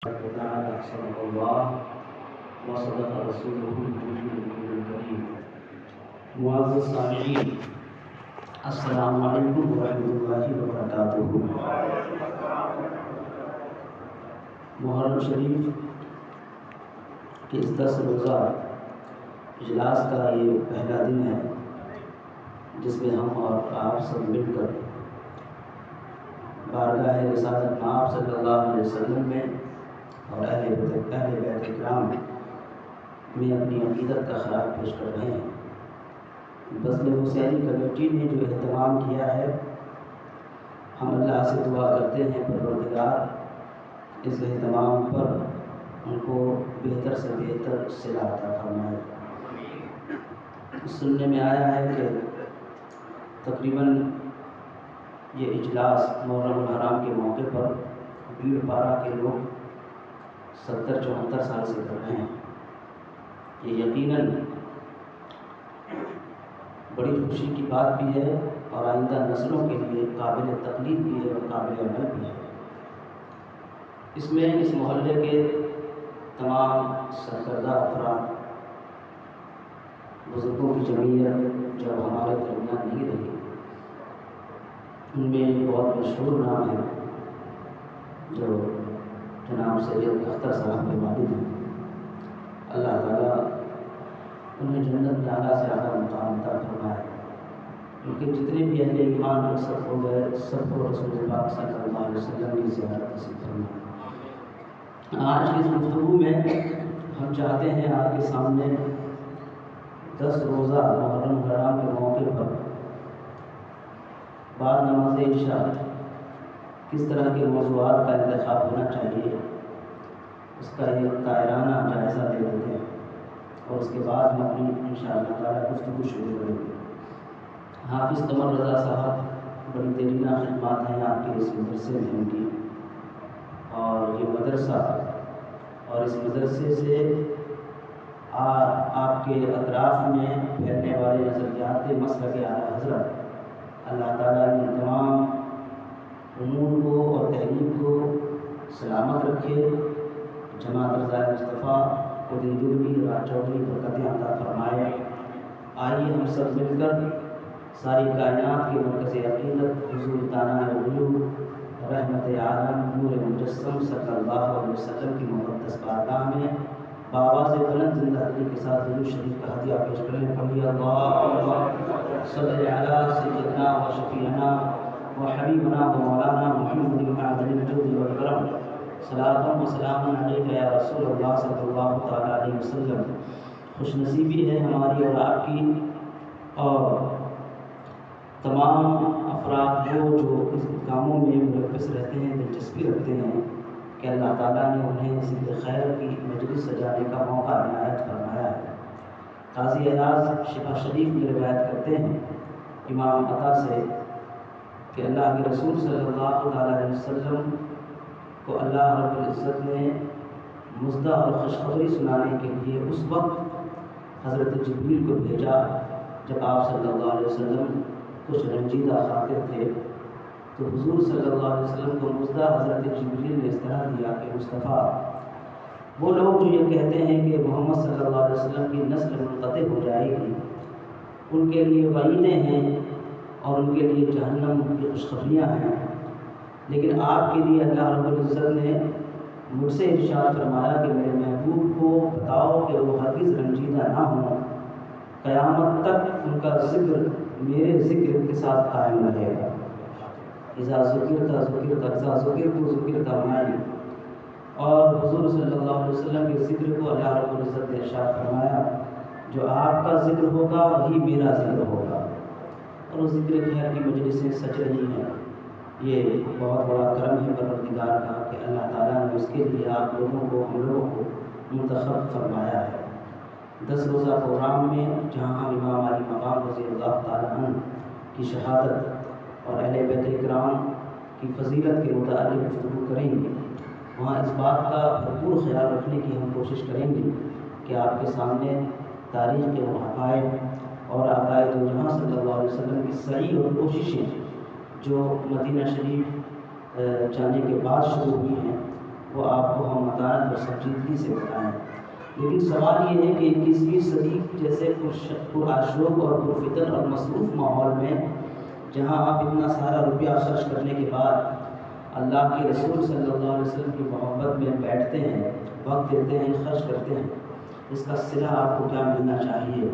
تعالى صدق الله وصدق رسوله النبي الكريم. معزز سامعین، السلام علیکم ورحمۃ اللہ وبرکاتہ۔ محرم شریف کے اس 10 روزہ اجلاس کا یہ پہلا دن ہے جس میں ہم اور آپ سب مل کر بارگاہ رسالت مآب صلی اللہ علیہ وسلم میں اور اہل بیت کرام میں اپنی عقیدت کا خراج پیش کر رہے ہیں۔ فضل حسینی کمیٹی نے جو اہتمام کیا ہے، ہم اللہ سے دعا کرتے ہیں پروردگار اس اہتمام پر ان کو بہتر سے بہتر صلہ عطا فرمائے۔ سننے میں آیا ہے کہ تقریباً یہ اجلاس محرم الحرام کے موقع پر بھیڑ پارا کے لوگ 70-74 سال سے کر رہے ہیں۔ یہ یقیناً بڑی خوشی کی بات بھی ہے اور آئندہ نسلوں کے لیے قابل تقلید بھی ہے اور قابل عمل بھی ہے۔ اس میں اس محلے کے تمام سرکردہ افراد، بزرگوں کی جمعیت جو ہمارے درمیان نہیں رہی، ان میں بہت مشہور نام ہے جو جناب سید اختر صاحب کے والد ہیں۔ اللہ تعالیٰ انہیں جنت میں اعلیٰ سے اعلیٰ مقام عطا فرمائے۔ ان کے جتنے بھی اہل ایمان رخصت ہو گئے، سب کو رسول پاک صلی اللہ علیہ وسلم کی زیارت نصیب فرمائے۔ آج کی اس گفتگو میں ہم چاہتے ہیں آپ کے سامنے 10 روزہ محرم الحرام کے موقع پر بعد نماز عشاء کس طرح کے موضوعات کا انتخاب ہونا چاہیے، اس کا ایک طائرانہ جائزہ لے لیتے ہیں اور اس کے بعد ہم اپنی انشاءاللہ تعالیٰ گفتگو شروع کریں گے۔ حافظ قمر رضا صاحب بڑی دیرینہ خدمات ہیں آپ کے اس مدرسے میں ان کی، اور یہ مدرسہ اور اس مدرسے سے آپ کے اطراف میں پھیلنے والے نظریات مسلک اعلیٰ حضرت، اللہ تعالیٰ ان تمام امور کو اور تحریک کو سلامت رکھے۔ جماعت رضا مصطفیٰ کو دندوری راج چودھری برکتیں عطا فرمائے۔ آئیے ہم سب مل کر ساری کائنات کے مرکز عقیدت حضور دانا الغیوب رحمت عالم نور مجسم صلی اللہ علیہ وسلم کی مقدس بارگاہ میں بآواز بلند زندہ دلی کے ساتھ درود شریف کا ہدیہ پیش کریں۔ پڑھیے اللہم صلی علی سیدنا و شفیعنا و حبیبنا و مولانا محمد معدن الجود والکرم، صلاۃ و سلام علیک یا رسول اللہ صلی اللہ تعالیٰ علیہ وسلم۔ خوش نصیبی ہے ہماری اور آپ کی اور تمام افراد کو جو اس کاموں میں ملوث رہتے ہیں، دلچسپی رکھتے ہیں، کہ اللہ تعالیٰ نے انہیں ذکر خیر کی مجلس سجانے کا موقع عنایت فرمایا ہے۔ قاضی ایاز شفا شریف میں روایت کرتے ہیں امام عطا سے کہ اللہ کے رسول صلی اللہ تعالیٰ علیہ وسلم کو اللہ رب العزت نے مژدہ اور خوشخبری سنانے کے لیے اس وقت حضرت جبریل کو بھیجا جب آپ صلی اللہ علیہ وسلم کچھ رنجیدہ خاطر تھے، تو حضور صلی اللہ علیہ وسلم کو مژدہ حضرت جبریل نے اس طرح دیا کہ مصطفیٰ، وہ لوگ جو یہ کہتے ہیں کہ محمد صلی اللہ علیہ وسلم کی نسل منقطع ہو جائے گی، ان کے لیے وعیدیں ہیں اور ان کے لیے جہنم کی خوشخبریاں ہیں، لیکن آپ کے لیے اللہ رب العزت نے مجھ سے ارشاد فرمایا کہ میرے محبوب کو بتاؤ کہ وہ ہرگز رنجیدہ نہ ہوں، قیامت تک ان کا ذکر میرے ذکر کے ساتھ قائم رہے گا۔ اذا ذکرت ذکرت معی، اور حضور صلی اللہ علیہ وسلم کے ذکر کو اللہ رب العزت نے ارشاد فرمایا جو آپ کا ذکر ہوگا وہی میرا ذکر ہوگا، اور وہ ذکر خیر کی مجلسیں سج رہی ہیں۔ یہ بہت بڑا کرم ہے پروردگار کا کہ اللہ تعالیٰ نے اس کے لیے آپ لوگوں کو، ہم لوگوں کو منتخب فرمایا ہے۔ 10 روزہ پروگرام میں جہاں ہم امام علی مقام رضی اللہ تعالیٰ عنہ کی شہادت اور اہل بیت کرام کی فضیلت کے متعلق گفتگو کریں گے، وہاں اس بات کا بھرپور خیال رکھنے کی ہم کوشش کریں گے کہ آپ کے سامنے تاریخ کے حقائق اور آقائے دو جہاں صلی اللہ علیہ وسلم کی سعی اور کوششیں جو مدینہ شریف جانے کے بعد شروع ہوئی ہیں، وہ آپ کو ہم متانت اور سنجیدگی سے بتائیں۔ لیکن سوال یہ ہے کہ 21ویں صدی جیسے پرآشوب اور پرفتن اور مصروف ماحول میں جہاں آپ اتنا سارا روپیہ خرچ کرنے کے بعد اللہ کے رسول صلی اللہ علیہ وسلم کی محبت میں بیٹھتے ہیں، وقت دیتے ہیں، خرچ کرتے ہیں، اس کا صلہ آپ کو کیا ملنا چاہیے؟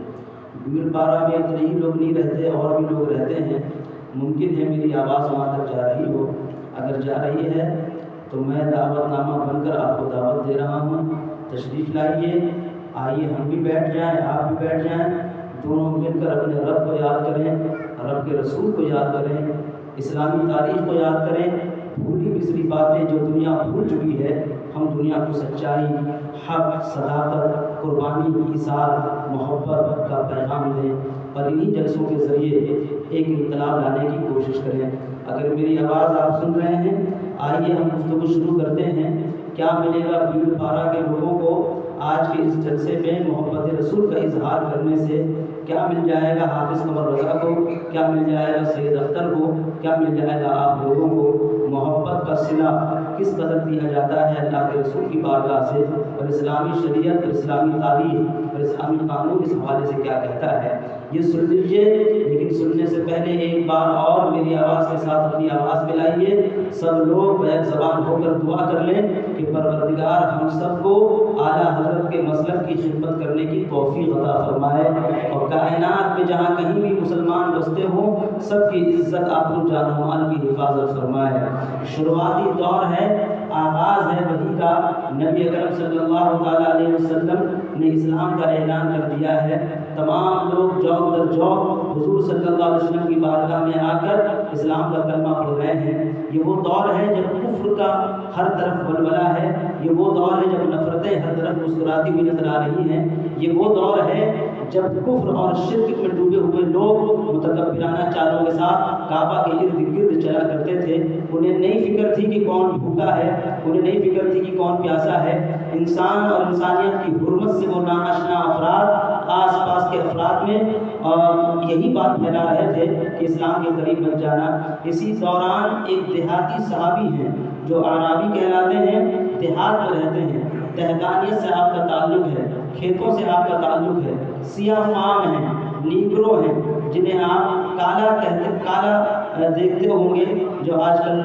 بھیڑ پارا میں اتنے ہی لوگ نہیں رہتے، اور بھی لوگ رہتے ہیں۔ ممکن ہے میری آواز وہاں تک جا رہی ہو، اگر جا رہی ہے تو میں دعوت نامہ بن کر آپ کو دعوت دے رہا ہوں، تشریف لائیے، آئیے ہم بھی بیٹھ جائیں، آپ بھی بیٹھ جائیں، دونوں مل کر اپنے رب کو یاد کریں، رب کے رسول کو یاد کریں، اسلامی تاریخ کو یاد کریں، بھولی بسری باتیں جو دنیا بھول چکی ہے، ہم دنیا کو سچائی، حق، صداقت، قربانی، ایثار، محبت کا پیغام دیں، اور انہی جلسوں کے ذریعے ایک انقلاب لانے کی کوشش کریں۔ اگر میری آواز آپ سن رہے ہیں، آئیے ہم گفتگو شروع کرتے ہیں۔ کیا ملے گا بھیڑ پارا کے لوگوں کو آج کے اس جلسے میں محبت رسول کا اظہار کرنے سے؟ کیا مل جائے گا حافظ قمر رضا کو؟ کیا مل جائے گا سید اختر کو؟ کیا مل جائے گا آپ لوگوں کو؟ محبت کا صلہ کس قدر دیا جاتا ہے اللہ کے رسول کی بارگاہ سے، اور اسلامی شریعت اور اسلامی تاریخ اور اسلامی قانون اس حوالے سے کیا کہتا ہے، یہ سن لیجیے۔ لیکن سننے سے پہلے ایک بار اور میری آواز کے ساتھ اپنی آواز ملائیے، سب لوگ بیک زبان ہو کر دعا کر لیں کہ پروردگار ہم سب کو اعلیٰ حضرت کے مسلک کی خدمت کرنے کی توفیق عطا فرمائے، اور کائنات میں جہاں کہیں بھی مسلمان بستے ہوں سب کی عزت آبرو جان و مال کی حفاظت فرمائے۔ شروعاتی دور ہے، آغاز ہے وحی کا، نبی اکرم صلی اللہ تعالیٰ علیہ وسلم نے اسلام کا اعلان کر دیا ہے، تمام لوگ جوق در جوق حضور صلی اللہ علیہ وسلم کی بارگاہ میں آ کر اسلام کا کلمہ پڑھ رہے ہیں۔ یہ وہ دور ہے جب کفر کا ہر طرف ولولہ ہے، یہ وہ دور ہے جب نفرتیں ہر طرف مسکراتی ہوئی نظر آ رہی ہیں، یہ وہ دور ہے جب کفر اور شرک میں ڈوبے ہوئے لوگ متکبرانہ چالوں کے ساتھ کعبہ کے ارد گرد چلا کرتے تھے۔ انہیں نہیں فکر تھی کہ کون بھوکا ہے، انہیں نہیں فکر تھی کہ کون پیاسا ہے۔ انسان اور انسانیت کی حرمت سے وہ ناآشنا افراد آس پاس کے افراد میں یہی بات پھیلا رہے تھے کہ اسلام کے قریب مت جانا۔ اسی دوران ایک دیہاتی صحابی ہیں جو اعرابی کہلاتے ہیں، دیہات میں رہتے ہیں، دہقانیت سے آپ کا تعلق ہے، کھیتوں سے آپ کا تعلق ہے، سیاہ فام ہیں، نیگرو ہیں، جنہیں آپ کالا دیکھتے ہوں گے، جو آج کل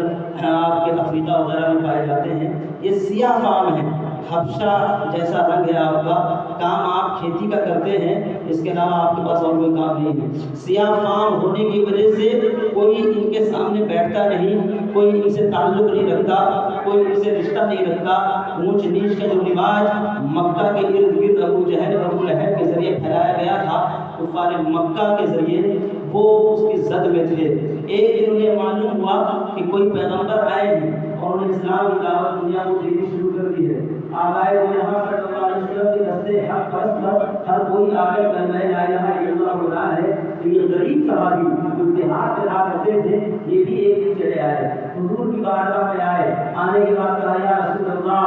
آپ کے افریقہ وغیرہ میں پائے جاتے ہیں، یہ سیاہ فام ہیں، حبشہ جیسا رنگ ہے آپ کا، کام آپ کھیتی کا کرتے ہیں، اس کے علاوہ آپ کے پاس اور کوئی کام نہیں ہے۔ سیاہ فام ہونے کی وجہ سے کوئی ان کے سامنے بیٹھتا نہیں، کوئی ان سے تعلق نہیں رکھتا، کوئی ان سے رشتہ نہیں رکھتا۔ اونچ نیچ کا جو رواج مکہ کے ارد گرد ابو جہل اور ابو لہب کے ذریعے پھیلایا گیا تھا، کفار مکہ کے ذریعے، وہ اس کی زد میں تھے۔ ایک دن انہیں معلوم ہوا کہ کوئی پیغمبر آئے ہیں، اور انہیں اسلام کی دعوت دنیا کو دینی شروع کر دی ہے۔ آبائے وہ یہاں صلی اللہ علیہ وسلم کے دستے حق پرست پر ہر کوئی آ کر کلمہ لا الہ الا اللہ بولا ہے، کہ یہ غریب صحابی جو دیہات میں رہا کرتے تھے، یہ بھی ایک دن چلے آئے، حضور کی بارگاہ میں آئے، آنے کے بعد کہا یا رسول اللہ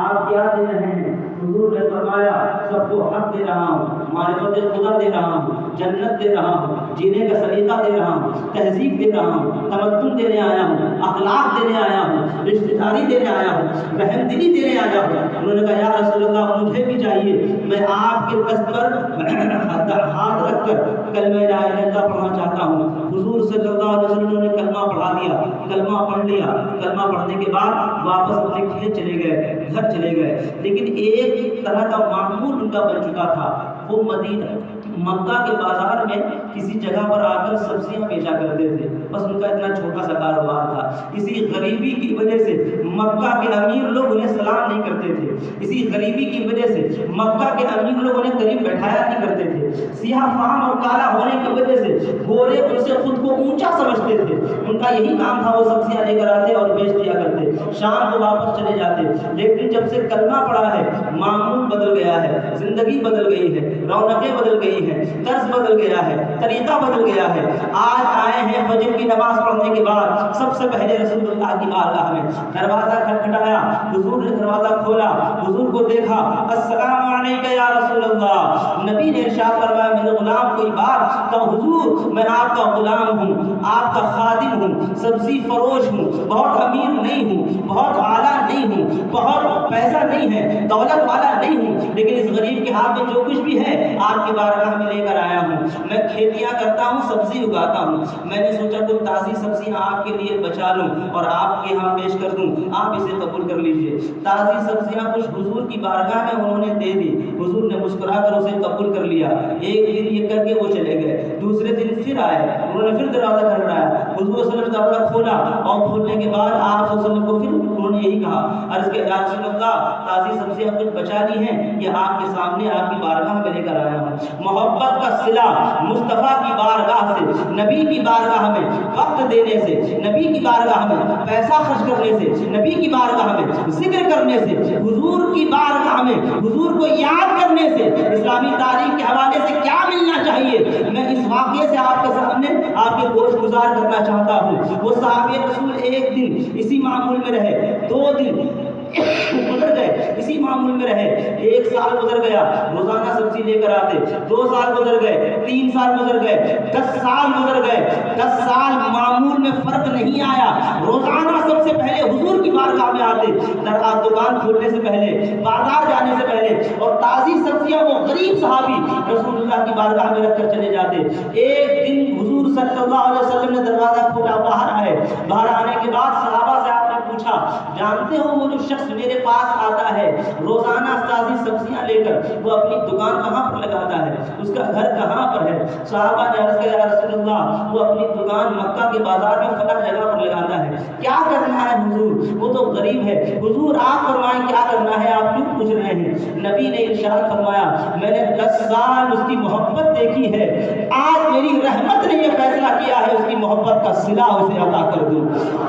آپ کیا دے رہے ہیں؟ حضور نے فرمایا سب کو حق دے رہا ہوں، معرفت خدا دے رہا ہوں، جنت دے رہا ہوں، جینے کا سلیقہ دے رہا ہوں، تہذیب دے رہا ہوں، تمدن دینے آیا ہوں، اخلاق دینے آیا ہوں، رشتہ داری دینے آیا ہوں، رحم دلی دینے آیا ہوں۔ انہوں نے کہا یا رسول اللہ مجھے بھی چاہیے، میں آپ کے دست پر ہاتھ رکھ کر کلمہ لا الہ الا اللہ پڑھنا چاہتا ہوں۔ حضور صلی اللہ علیہ وسلم نے کلمہ پڑھا دیا، کلمہ پڑھ لیا، کلمہ پڑھنے کے بعد واپس اپنے کھیت چلے گئے، گھر چلے گئے۔ لیکن ایک طرح کا معمول ان کا بن چکا تھا، وہ مکہ کے بازار میں کسی جگہ پر آ کر سبزیاں بیچا کرتے تھے، بس ان کا اتنا چھوٹا سا کاروبار تھا۔ اسی غریبی کی وجہ سے مکہ کے امیر لوگ انہیں سلام نہیں کرتے تھے، اسی غریبی کی وجہ سے مکہ کے امیر لوگ انہیں قریب بیٹھایا نہیں کرتے تھے۔ سیاہ فام اور کالا ہونے کی وجہ سے گورے ان سے خود کو اونچا سمجھتے تھے، ان کا یہی کام تھا، وہ سبزیاں لے کر آتے اور بیچ دیا کرتے، شام کو واپس چلے جاتے۔ لیکن جب سے کلمہ پڑھا ہے معمول بدل گیا ہے، زندگی بدل گئی ہے، رونقیں بدل گئی ہیں، طرز بدل گیا ہے، طریقہ بدل گیا ہے۔ آج آئے ہیں فجر کی نماز پڑھنے کے بعد، سب سے پہلے رسول اللہ کی بارگاہ میں دروازہ کھٹکھٹایا، حضور نے دروازہ کھولا، حضور کو دیکھا، السلام علیکم یا رسول اللہ۔ نبی نے ارشاد فرمایا میرے غلام کوئی بات؟ کہا حضور میں آپ کا غلام ہوں، آپ کا خادم ہوں، سبزی فروش ہوں، بہت امیر نہیں ہوں، بہت اعلیٰ نہیں ہوں، بہت پیسہ نہیں ہے، دولت والا نہیں ہوں، لیکن اس غریب کے ہاتھ میں جو کچھ بھی ہے آپ کی بارگاہ میں لے کر آیا ہوں۔ میں کھیتیاں کرتا ہوں، سبزی اگاتا ہوں، میں نے سوچا کہ تازی سبزیاں آپ کے لیے بچا لوں اور آپ کے یہاں پیش کر دوں، آپ اسے قبول کر لیجئے۔ تازی سبزیاں کچھ حضور کی بارگاہ میں انہوں نے دے دی، حضور نے مسکرا کر اسے قبول کر لیا۔ ایک دن یہ کر کے وہ چلے گئے، دوسرے دن پھر آئے، انہوں نے پھر دروازہ کھٹکھٹایا، حضور صلی اللہ علیہ وسلم دروازہ کھولا اور کھولنے کے بعد آپ صلی اللہ علیہ وسلم کو پھر انہوں نے یہی کہا، عرض کہ یا رسول اللہ تازی سبزیاں کچھ بچا لی ہیں، یہ آپ کے سامنے آپ کی بارگاہ میں لے کر آیا ہوں۔ محبت کا صلہ مصطفیٰ کی بارگاہ سے، نبی کی بارگاہ میں وقت دینے سے، نبی کی بارگاہ میں پیسہ خرچ کرنے سے، نبی کی بارگاہ میں ذکر کرنے سے، حضور کی بارگاہ میں حضور کو یاد کرنے سے اسلامی تاریخ کے حوالے سے کیا ملنا چاہیے، میں اس واقعے سے آپ کے سامنے آپ کے گوش گزار کرنا چاہتا ہوں۔ وہ صحابہ رسول ایک دن اسی معمول میں رہے، 2 دن گزر گئے اسی معمول میں رہے، 1 سال گزر گیا روزانہ سبزی لے کر آتے، 2 سال گزر گئے، 3 سال گزر گئے، 10 سال گزر گئے، 10 سال معمول میں فرق نہیں آیا، روزانہ سب سے پہلے حضور کی بارگاہ میں آتے، دکان کھولنے سے پہلے، بازار جانے سے پہلے، اور تازی سبزیاں وہ غریب صحابی رسول اللہ کی بارگاہ میں رکھ کر چلے جاتے۔ ایک دن حضور صلی اللہ علیہ وسلم نے دروازہ کھولا، باہر آئے، باہر آنے کے بعد صحابہ سے آپ نے پوچھا جانتے ہو وہ جو شخص میرے پاس آتا ہے روزانہ تازی سبزیاں لے کر، وہ اپنی دکان کہاں پر لگاتا ہے، اس کا گھر کہاں پر ہے؟ صحابہ نے عرض کیا یا رسول اللہ وہ اپنی دکان مکہ کے بازار میں فلاں جگہ پر لگاتا ہے۔ کیا کرنا ہے حضور؟ وہ تو غریب ہے۔ حضور آپ فرمائیں کیا کرنا ہے، آپ کیوں پوچھ رہے ہیں؟ نبی نے ارشاد فرمایا میں نے 10 سال اس کی محبت دیکھی ہے، آج میری رحمت نے یہ فیصلہ کیا ہے اس کی محبت کا صلہ اسے عطا کر دوں۔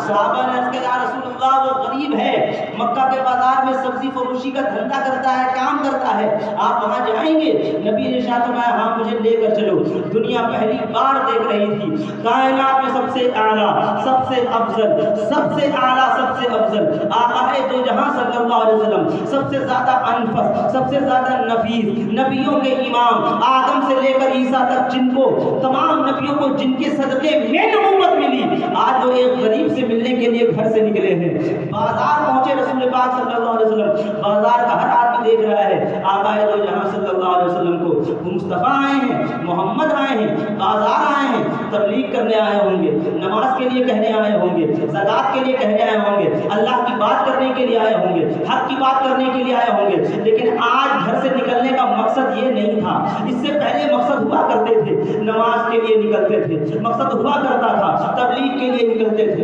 صحابہ نے عرض کیا یا رسول اللہ وہ غریب ہے، مکہ کے بازار میں سبزی فروشی کا دھندا کرتا ہے، کام کرتا ہے، آپ وہاں جائیں گے؟ نبی نے ارشاد فرمایا ہاں مجھے لے کر چلو۔ دنیا پہلی بار دیکھ رہی تھی کائنات میں سب سے اعلیٰ، سب سے افضل، سب سے اعلیٰ، سب سے افضل آقا دو جہاں صلی اللہ علیہ وسلم، سب سے زیادہ انفس، سب سے زیادہ نفیس، نبیوں کے امام، آدم سے لے کر عیسیٰ تک جن کو تمام نبیوں کو جن کے صدقے میں نبوت ملی، آج وہ ایک غریب سے ملنے کے لیے گھر سے نکلے ہیں، بازار پہنچے رسول پاک صلی اللہ علیہ وسلم، بازار کا ہر آدمی دیکھ رہا ہے آقا دو جہاں صلی اللہ علیہ وسلم کو، وہ مصطفیٰ آئے ہیں، محمد آئے ہیں، بازار آئے ہیں، تبلیغ کرنے آئے ہوں گے، نماز کے لیے کہنے آئے ہوں گے، زکات کے لیے کہنے آئے ہوں گے، اللہ کی بات کرنے کے لیے آئے ہوں گے، حق کی بات کرنے کے لیے آئے ہوں گے، لیکن آج گھر سے نکلنے کا مقصد یہ نہیں تھا۔ اس سے پہلے مقصد ہوا کرتے تھے نماز کے لیے نکلتے تھے، مقصد ہوا کرتا تھا تبلیغ کے لیے نکلتے تھے،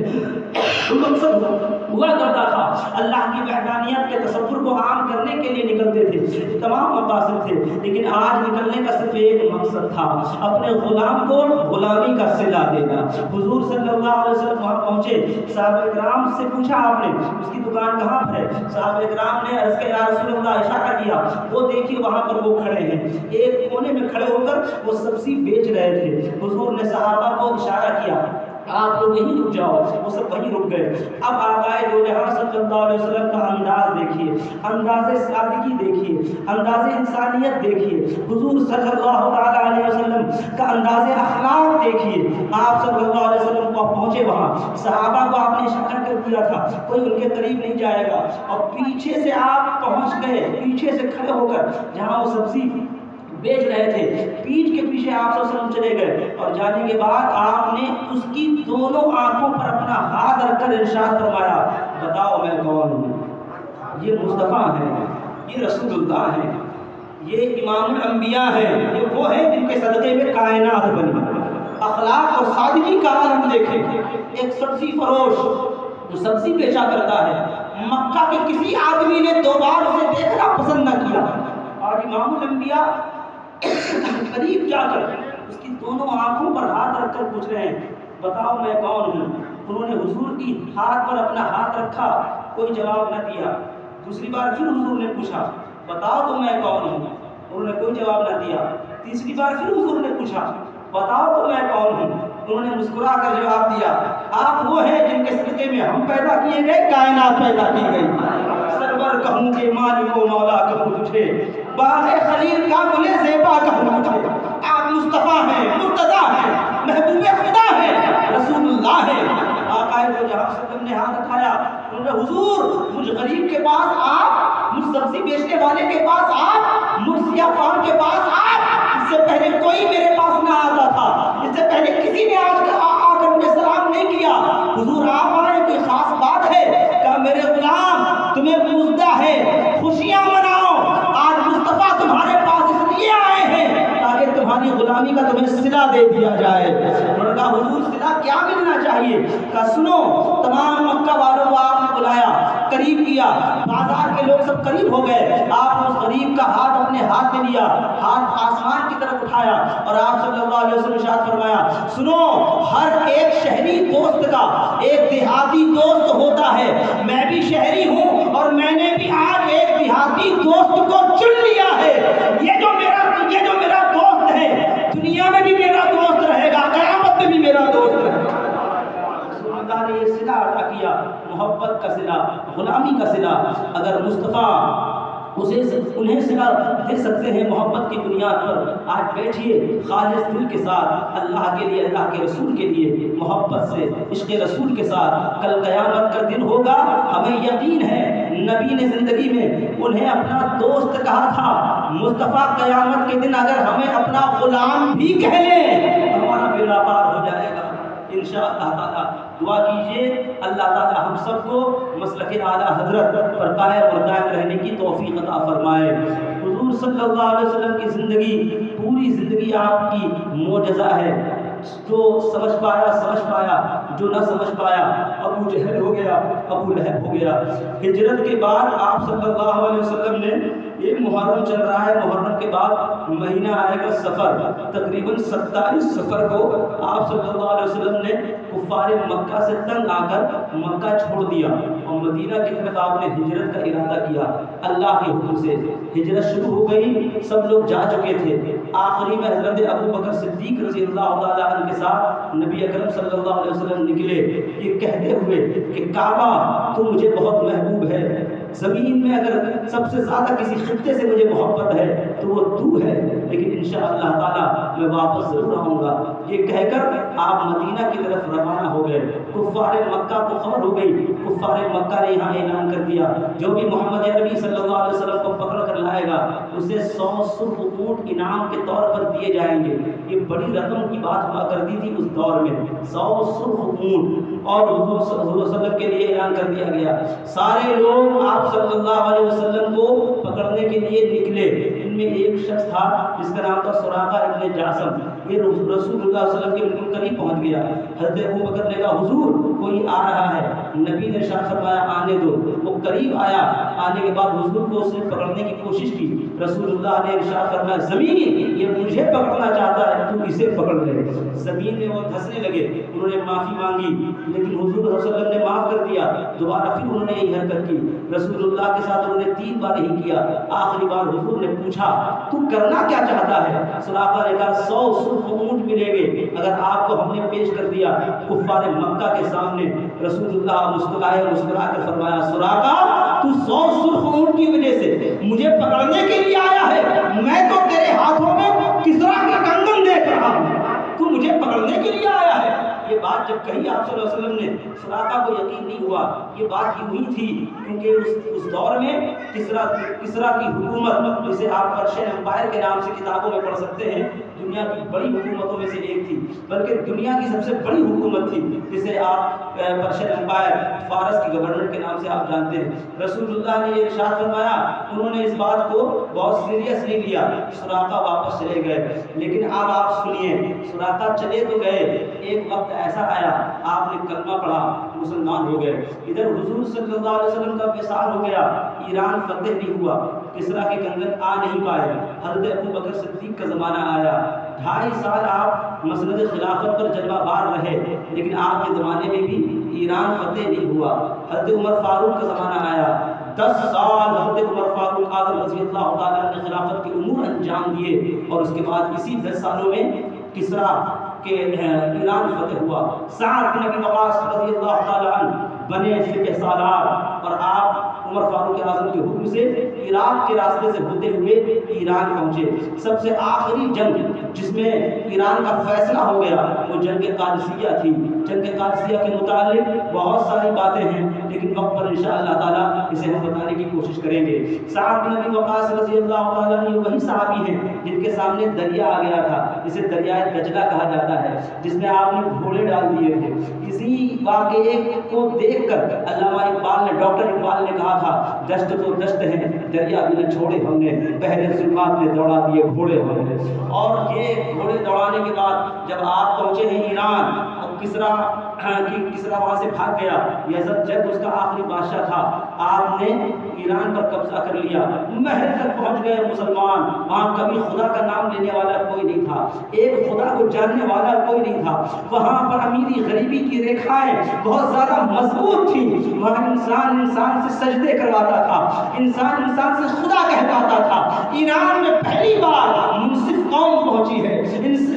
مقصد ہوا کرتا تھا اللہ کی وحدانیت کے تصور کو عام کرنے کے لیے نکلتے تھے، تمام مقاصد تھے، لیکن آج نکلنے کا صرف ایک مقصد تھا، اپنے غلام کو غلامی کا صلہ دینا۔ حضور صلی اللہ علیہ وسلم وہاں پہنچے، صحابہ کرام سے پوچھا آپ نے اس کی دکان کہاں پر ہے؟ صحابہ کرام نے عرض کیا یا رسول اللہ، اشارہ کیا، وہ دیکھیے وہاں پر وہ کھڑے ہیں، ایک کونے میں کھڑے ہو کر وہ سبزی بیچ رہے تھے۔ حضور نے صحابہ کو اشارہ کیا آپ لوگ یہیں رک جاؤ، وہ سب وہیں رک گئے۔ اب آقا دو جہاں صلی اللہ علیہ وسلم کا انداز دیکھیے، انداز سادگی دیکھیے، انداز انسانیت دیکھیے، حضور صلی اللہ تعالیٰ علیہ وسلم کا انداز اخلاق دیکھیے۔ آپ صلی اللہ علیہ وسلم کو پہنچے وہاں، صحابہ کو آپ نے اشارہ کر دیا تھا کوئی ان کے قریب نہیں جائے گا، اور پیچھے سے آپ پہنچ گئے، پیچھے سے کھڑے ہو کر جہاں وہ سبزی بیچ رہے تھے، پیٹھ کے پیچھے آپ صلی اللہ علیہ وسلم چلے گئے، اور جانے کے بعد آپ نے اس کی دونوں آنکھوں پر اپنا ہاتھ رکھ کر ارشاد فرمایا بتاؤ میں کون ہوں؟ یہ مصطفیٰ ہیں، یہ رسول اللہ ہیں، یہ امام الانبیاء ہیں، یہ وہ ہیں جن کے صدقے میں کائنات بنی۔ اخلاق اور سادگی کا عالم دیکھیں، ایک سبزی فروش جو سبزی بیچا کرتا ہے، مکہ کے کسی آدمی نے 2 بار اسے دیکھنا پسند نہ کیا، اور امام الانبیاء قریب جا کر اس کی دونوں آنکھوں پر ہاتھ رکھ کر پوچھ رہے ہیں بتاؤ میں کون ہوں؟ انہوں نے حضور کی ہاتھ پر اپنا ہاتھ رکھا، کوئی جواب نہ دیا۔ دوسری بار پھر حضور نے پوچھا بتاؤ تو میں کون ہوں؟ انہوں نے کوئی جواب نہ دیا۔ تیسری بار پھر حضور نے پوچھا بتاؤ تو میں کون ہوں؟ انہوں نے مسکرا کر جواب دیا آپ وہ ہیں جن کے صدقے میں ہم پیدا کیے گئے، کائنات پیدا کی گئی۔ سرور اگر کہوں کہ مالک و مولا کہوں تجھے، باغ خلیل کا گل زیبا کہوں تجھے، آپ مصطفیٰ ہیں، مرتضیٰ ہیں، محبوب خدا ہیں، رسول اللہ ہیں۔ آقا دو جہاں صلی اللہ علیہ وسلم نے ہاتھ اٹھایا، انہوں نے حضور مجھ غریب کے پاس آپ، مجھ سبزی بیچنے والے کے پاس آپ، مجھ سیاہ فام کے پاس آپ، اس سے پہلے کوئی میرے پاس نہ آتا تھا، اس سے پہلے کسی نے آ کر مجھے سلام نہیں کیا، حضور آپ آئے، کوئی خاص بات ہے؟ کہا میرے غلام تمہیں مزدہ ہے، خوشیاں مناؤ، آج مصطفیٰ تمہارے پاس اس لیے آئے ہیں تاکہ تمہاری غلامی کا تمہیں صلہ دے دیا جائے۔ انہوں نے کہا حضور صلہ کیا ملنا چاہیے؟ کہا سنو، تمام مکہ والوں کو آپ نے بلایا، قریب کیا، بازار کے لوگ سب قریب ہو گئے، آپ نے اس غریب کا ہاتھ اپنے ہاتھ میں لیا، ہاتھ آسمان کی طرف اٹھایا اور آپ صلی اللہ علیہ وسلم ارشاد فرمایا سنو، ہر ایک شہری دوست کا ایک دیہاتی دوست ہوتا ہے، میں بھی شہری ہوں اور میں نے بھی آج ایک دیہاتی دوست کو چن لیا ہے، یہ جو میرا دوست ہے دنیا میں بھی میرا دوست رہے گا، قیامت میں بھی میرا دوست رہے گا۔ رسول اللہ نے یہ صلہ عطا کیا، محبت کا صلہ، غلامی کا صلہ۔ اگر مصطفیٰ انہیں صلہ دے سکتے ہیں محبت کی بنیاد پر، آج بیٹھیے خالص دل کے ساتھ اللہ کے لیے، اللہ کے رسول کے لیے محبت سے، عشق رسول کے ساتھ۔ کل قیامت کا دن ہوگا، ہمیں یقین ہے نبی نے زندگی میں انہیں اپنا دوست کہا تھا، مصطفیٰ قیامت کے دن اگر ہمیں اپنا غلام بھی کہہ لیں ہمارا بیڑا پار ہو جائے گا انشاءاللہ تعالیٰ۔ دعا کیجئے اللہ تعالیٰ ہم سب کو مسلک اعلیٰ حضرت پر قائم اور دائم رہنے کی توفیق عطا فرمائے۔ حضور صلی اللہ علیہ وسلم کی زندگی، پوری زندگی آپ کی معجزہ ہے، جو سمجھ پایا، جو نہ سمجھ پایا ابو جہل ہو گیا، ابو لہب ہو گیا۔ ہجرت کے بعد آپ صلی اللہ علیہ وسلم نے، ایک محرم چل رہا ہے، محرم کے بعد مہینہ آئے گا سفر، تقریباً 27 سفر کو آپ صلی اللہ علیہ وسلم نے کفار مکہ سے تنگ آ کر مکہ چھوڑ دیا اور مدینہ کی طرف آپ نے ہجرت کا ارادہ کیا۔ اللہ کے حکم سے ہجرت شروع ہو گئی، سب لوگ جا چکے تھے، آخری میں حضرت ابو بکر صدیق رضی اللہ تعالیٰ عنہ کے ساتھ نبی اکرم صلی اللہ علیہ وسلم نکلے یہ کہتے ہوئے کہ کعبہ تو مجھے بہت محبوب ہے، زمین میں اگر سب سے زیادہ کسی خطے سے مجھے محبت ہے تو وہ تو ہے، لیکن انشاءاللہ تعالیٰ میں واپس ضرور آؤں گا۔ یہ کہہ کر آپ مدینہ کی طرف روانہ ہو گئے۔ کفار مکہ کو خبر ہو گئی، کفار مکہ نے یہاں اعلان کر دیا جو بھی محمد عربی صلی اللہ علیہ وسلم کو پکڑ کر لائے گا اسے 100 سرخ اونٹ انعام کے طور پر دیے جائیں گے۔ یہ بڑی رقم کی بات ہوا کرتی تھی اس دور میں، 100 سرخ اونٹ، اور حضور صلی اللہ علیہ وسلم کے لیے اعلان کر دیا گیا۔ سارے لوگ آپ صلی اللہ علیہ وسلم کو پکڑنے کے لیے نکلے، ان میں ایک شخص تھا جس کا نام تھا سراقہ ابن جعصم، یہ رسول اللہ صلی اللہ علیہ وسلم کے بالکل قریب پہنچ گیا۔ حضرت ابو بکر نے کہا حضور کوئی آ رہا ہے، نبی نے ارشاد فرمایا آنے دو۔ وہ قریب آیا، آنے کے بعد حضور کو اس نے پکڑنے کی کوشش کی، رسول اللہ نے ارشاد فرمایا زمین یہ مجھے پکڑنا چاہتا ہے تو اسے پکڑ لے۔ زمین میں وہ دھسنے لگے، انہوں نے معافی مانگی لیکن حضور صلی اللہ علیہ وسلم نے معاف کر دیا، دوبارہ پھر انہوں نے یہی حرکت کی، رسول اللہ کے ساتھ انہوں نے 3 بار یہی کیا، آخری بار حضور نے پوچھا تو کرنا کیا چاہتا ہے؟ سراقہ نے کہا 100 سرخ اونٹ ملیں گے اگر آپ کو ہم نے پیش کر دیا کفار مکہ کے سامنے۔ رسول اللہ مسکرا کر فرمایا سراقہ تو 100 سرخ اونٹ کی وجہ سے مجھے پکڑنے کے لیے آیا ہے، میں تو تیرے ہاتھوں میں کسرا کا کنگن دیکھ رہا ہوں، تو مجھے پکڑنے کے لیے آیا ہے۔ یہ بات جب کہی آپ صلی اللہ علیہ وسلم نے، سراقہ کو یقین نہیں ہوا، یہ بات کی ہوئی تھی کیونکہ اس دور میں کسرا کی حکومت، جسے آپ پرشین امپائر کے نام سے کتابوں میں پڑھ سکتے ہیں، دنیا کی بڑی حکومتوں میں سے ایک تھی، بلکہ دنیا کی سب سے بڑی حکومت تھی جسے آپ پرشین امپائر، فارس کی گورنر کے نام سے آپ جانتے ہیں۔ رسول اللہ نے یہ ارشاد فرمایا، انہوں نے اس بات کو بہت سیریس نہیں لیا، سراقہ واپس چلے گئے۔ لیکن اب آپ سنیے، سراقہ چلے تو گئے، ایک وقت ایسا آیا آپ نے کلمہ پڑھا، مسلمان ہو گئے۔ ادھر حضور صلی اللہ علیہ وسلم کا وصال ہو گیا، ایران فتح نہیں ہوا، کسرا کے کنگن آ نہیں پائے، حضرت ابو بکر صدیق کا زمانہ آیا، 2.5 سال آپ مسند خلافت پر جلوہ بار رہے، لیکن آپ کے زمانے میں بھی ایران فتح نہیں ہوا۔ حضرت عمر فاروق کا زمانہ آیا، 10 سال حضرت عمر فاروق اعظم رضی اللہ تعالیٰ نے خلافت کے امور انجام دیے، اور اس کے بعد اسی 10 سالوں میں کسرا کہ ایران فتح ہوا۔ سعد بن ابی وقاص رضی اللہ تعالیٰ عنہ بنے سپہ سالار، اور آپ عمر فاروق اعظم کے حکم سے عراق کے راستے سے ہوتے ہوئے ایران پہنچے۔ سب سے آخری جنگ جس میں ایران کا فیصلہ ہو گیا وہ جنگ قادسیہ تھی۔ جنگ قادسیہ کے متعلق بہت ساری باتیں ہیں، لیکن وقت پر انشاءاللہ تعالیٰ اسے ہم بتانے کی کوشش کریں گے۔ سعد بن ابی وقاص رضی اللہ تعالیٰ عنہ وہی صحابی ہیں جن کے سامنے دریا آ گیا تھا، اسے دریائے دجلہ کہا جاتا ہے، جس میں آپ نے گھوڑے ڈال دیے تھے۔ اسی واقعے کو دیکھ کر علامہ اقبال نے، ڈاکٹر اقبال نے کہا تھا، دشت تو دشت ہے دریا بھی نہ چھوڑے ہم نے، بحر ظلمات میں دوڑا دیے گھوڑے ہم نے۔ اور یہ گھوڑے دوڑانے کے بعد جب آپ پہنچے ہیں ایران، اور کسرا وہاں سے بھاگ گیا، یزدجرد اس کا آخری بادشاہ تھا، آپ نے ایران پر قبضہ کر لیا، محل تک پہنچ گئے مسلمان، وہاں کبھی خدا کا نام لینے والا کوئی نہیں تھا، ایک خدا کو جاننے والا کوئی نہیں تھا، وہاں پر امیری غریبی کی ریکھائیں بہت زیادہ مضبوط تھیں، وہاں انسان سے سجدے کرواتا تھا، انسان سے خدا کہلاتا تھا۔ ایران میں پہلی بار منصف قوم پہنچی ہے،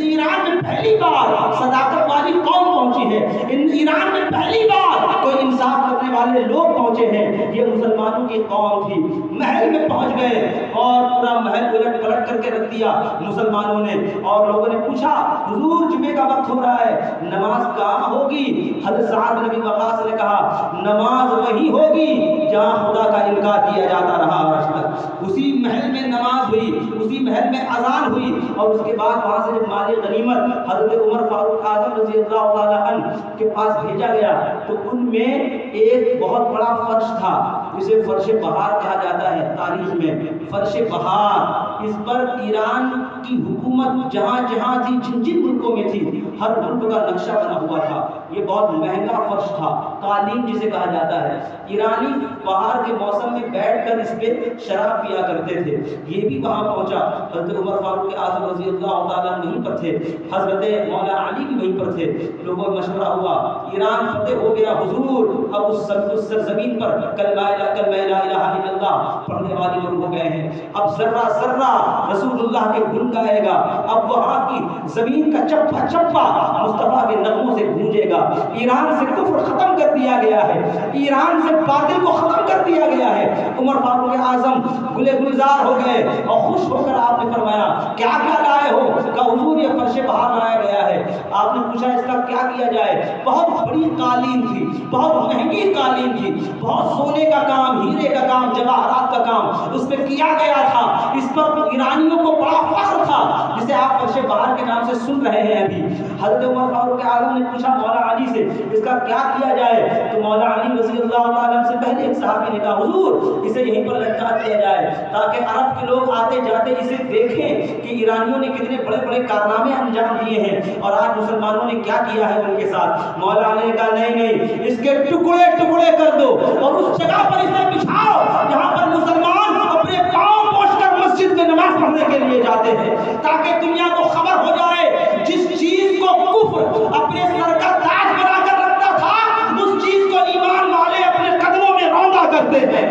ایران میں پہلی بار صداقت والی قوم پہنچی ہے، ایران میں پہلی بار کوئی انصاف کرنے والے لوگ پہنچے ہیں، یہ مسلمانوں کی قوم تھی۔ محل میں پہنچ گئے اور پورا محل الٹ پلٹ کر کے رکھ دیا مسلمانوں نے، اور لوگوں نے پوچھا حضور جمعے کا وقت ہو رہا ہے، نماز کہاں ہوگی؟ حضرت سعد بن ابی وقاص نے کہا نماز وہی ہوگی جہاں خدا کا انکار کیا جاتا رہا آج تک۔ اسی محل میں نماز ہوئی، اسی محل میں اذان ہوئی، اور اس کے بعد وہاں سے جب مال غنیمت حضرت عمر فاروق اعظم رضی اللہ تعالیٰ عنہ کے پاس بھیجا گیا تو ان میں ایک بہت بڑا فرش تھا جسے فرش بہار کہا جاتا ہے تاریخ میں، فرش بہار۔ اس پر ایران کی حکومت جہاں جہاں تھی، جن جن ملکوں میں تھی، ہر ملک کا نقشہ بنا ہوا تھا۔ یہ بہت مہنگا فرش تھا، قالین جسے کہا جاتا ہے۔ ایرانی بہار کے موسم میں بیٹھ کر اس پہ شراب پیا کرتے تھے۔ یہ بھی وہاں پہنچا، حضرت عمر فاروق اعظم رضی اللہ تعالیٰ وہیں پر تھے، حضرت مولا علی بھی وہیں پر تھے۔ لوگوں میں مشورہ ہوا، ایران فتح ہو گیا حضور، اب اس سرزمین پر کلمہ لا الہ الا اللہ پڑھنے والے لوگ ہو گئے ہیں، اب ذرہ ذرہ رسول اللہ کے گن گائے گا، اب وہاں کی زمین کا چپا چپا مصطفیٰ کے نغموں سے گونجے گا۔ ایران سے کفر ختم کر دیا گیا ہے، ایران سے باطل کو ختم کر دیا گیا ہے۔ عمر فاروق اعظم گلے گلزار ہو گئے اور خوش ہو کر آپ نے فرمایا کیا کیا لائے ہو؟ کہا حضور یہ فرش بہار لایا گیا ہے۔ آپ نے پوچھا اس کا کیا کیا جائے؟ بہت بڑی قالین تھی، بہت مہنگی قالین تھی، بہت سونے کا کام، ہیرے کا کام، جواہرات کا کام اس پہ کیا گیا تھا۔ اس پر ایرانیوں کو بڑا فخر تھا، جسے آپ فرش بہار کے نام سے سن رہے ہیں ابھی۔ حضرت عمر فاروق اعظم نے پوچھا مولا علی سے اس کا کیا کیا جائے؟ تو مولا علی رضی اللہ تعالیٰ سے پہلے ایک صحابی نے کہا حضور اسے یہیں پر لٹکا دیا جائے تاکہ عرب کے لوگ آتے جاتے اسے دیکھیں کہ ایرانیوں نے کتنے بڑے بڑے کارنامے انجام دیے ہیں اور آج مسلمانوں نے کیا کیا ہے ان کے ساتھ۔ مولا علی نے کہا نہیں نہیں، اس کے ٹکڑے ٹکڑے کر دو اور اس جگہ پر اسے بچھاؤ جہاں پر مسلمان اپنے پاؤں پوچھ کر مسجد میں نماز پڑھنے کے لیے جاتے ہیں، تاکہ دنیا کو خبر ہو جائے جس چیز کو کفر اپنے سر کا تاج بنا کر رکھتا تھا اس چیز کو ایمان والے اپنے قدموں میں روندا کرتے ہیں۔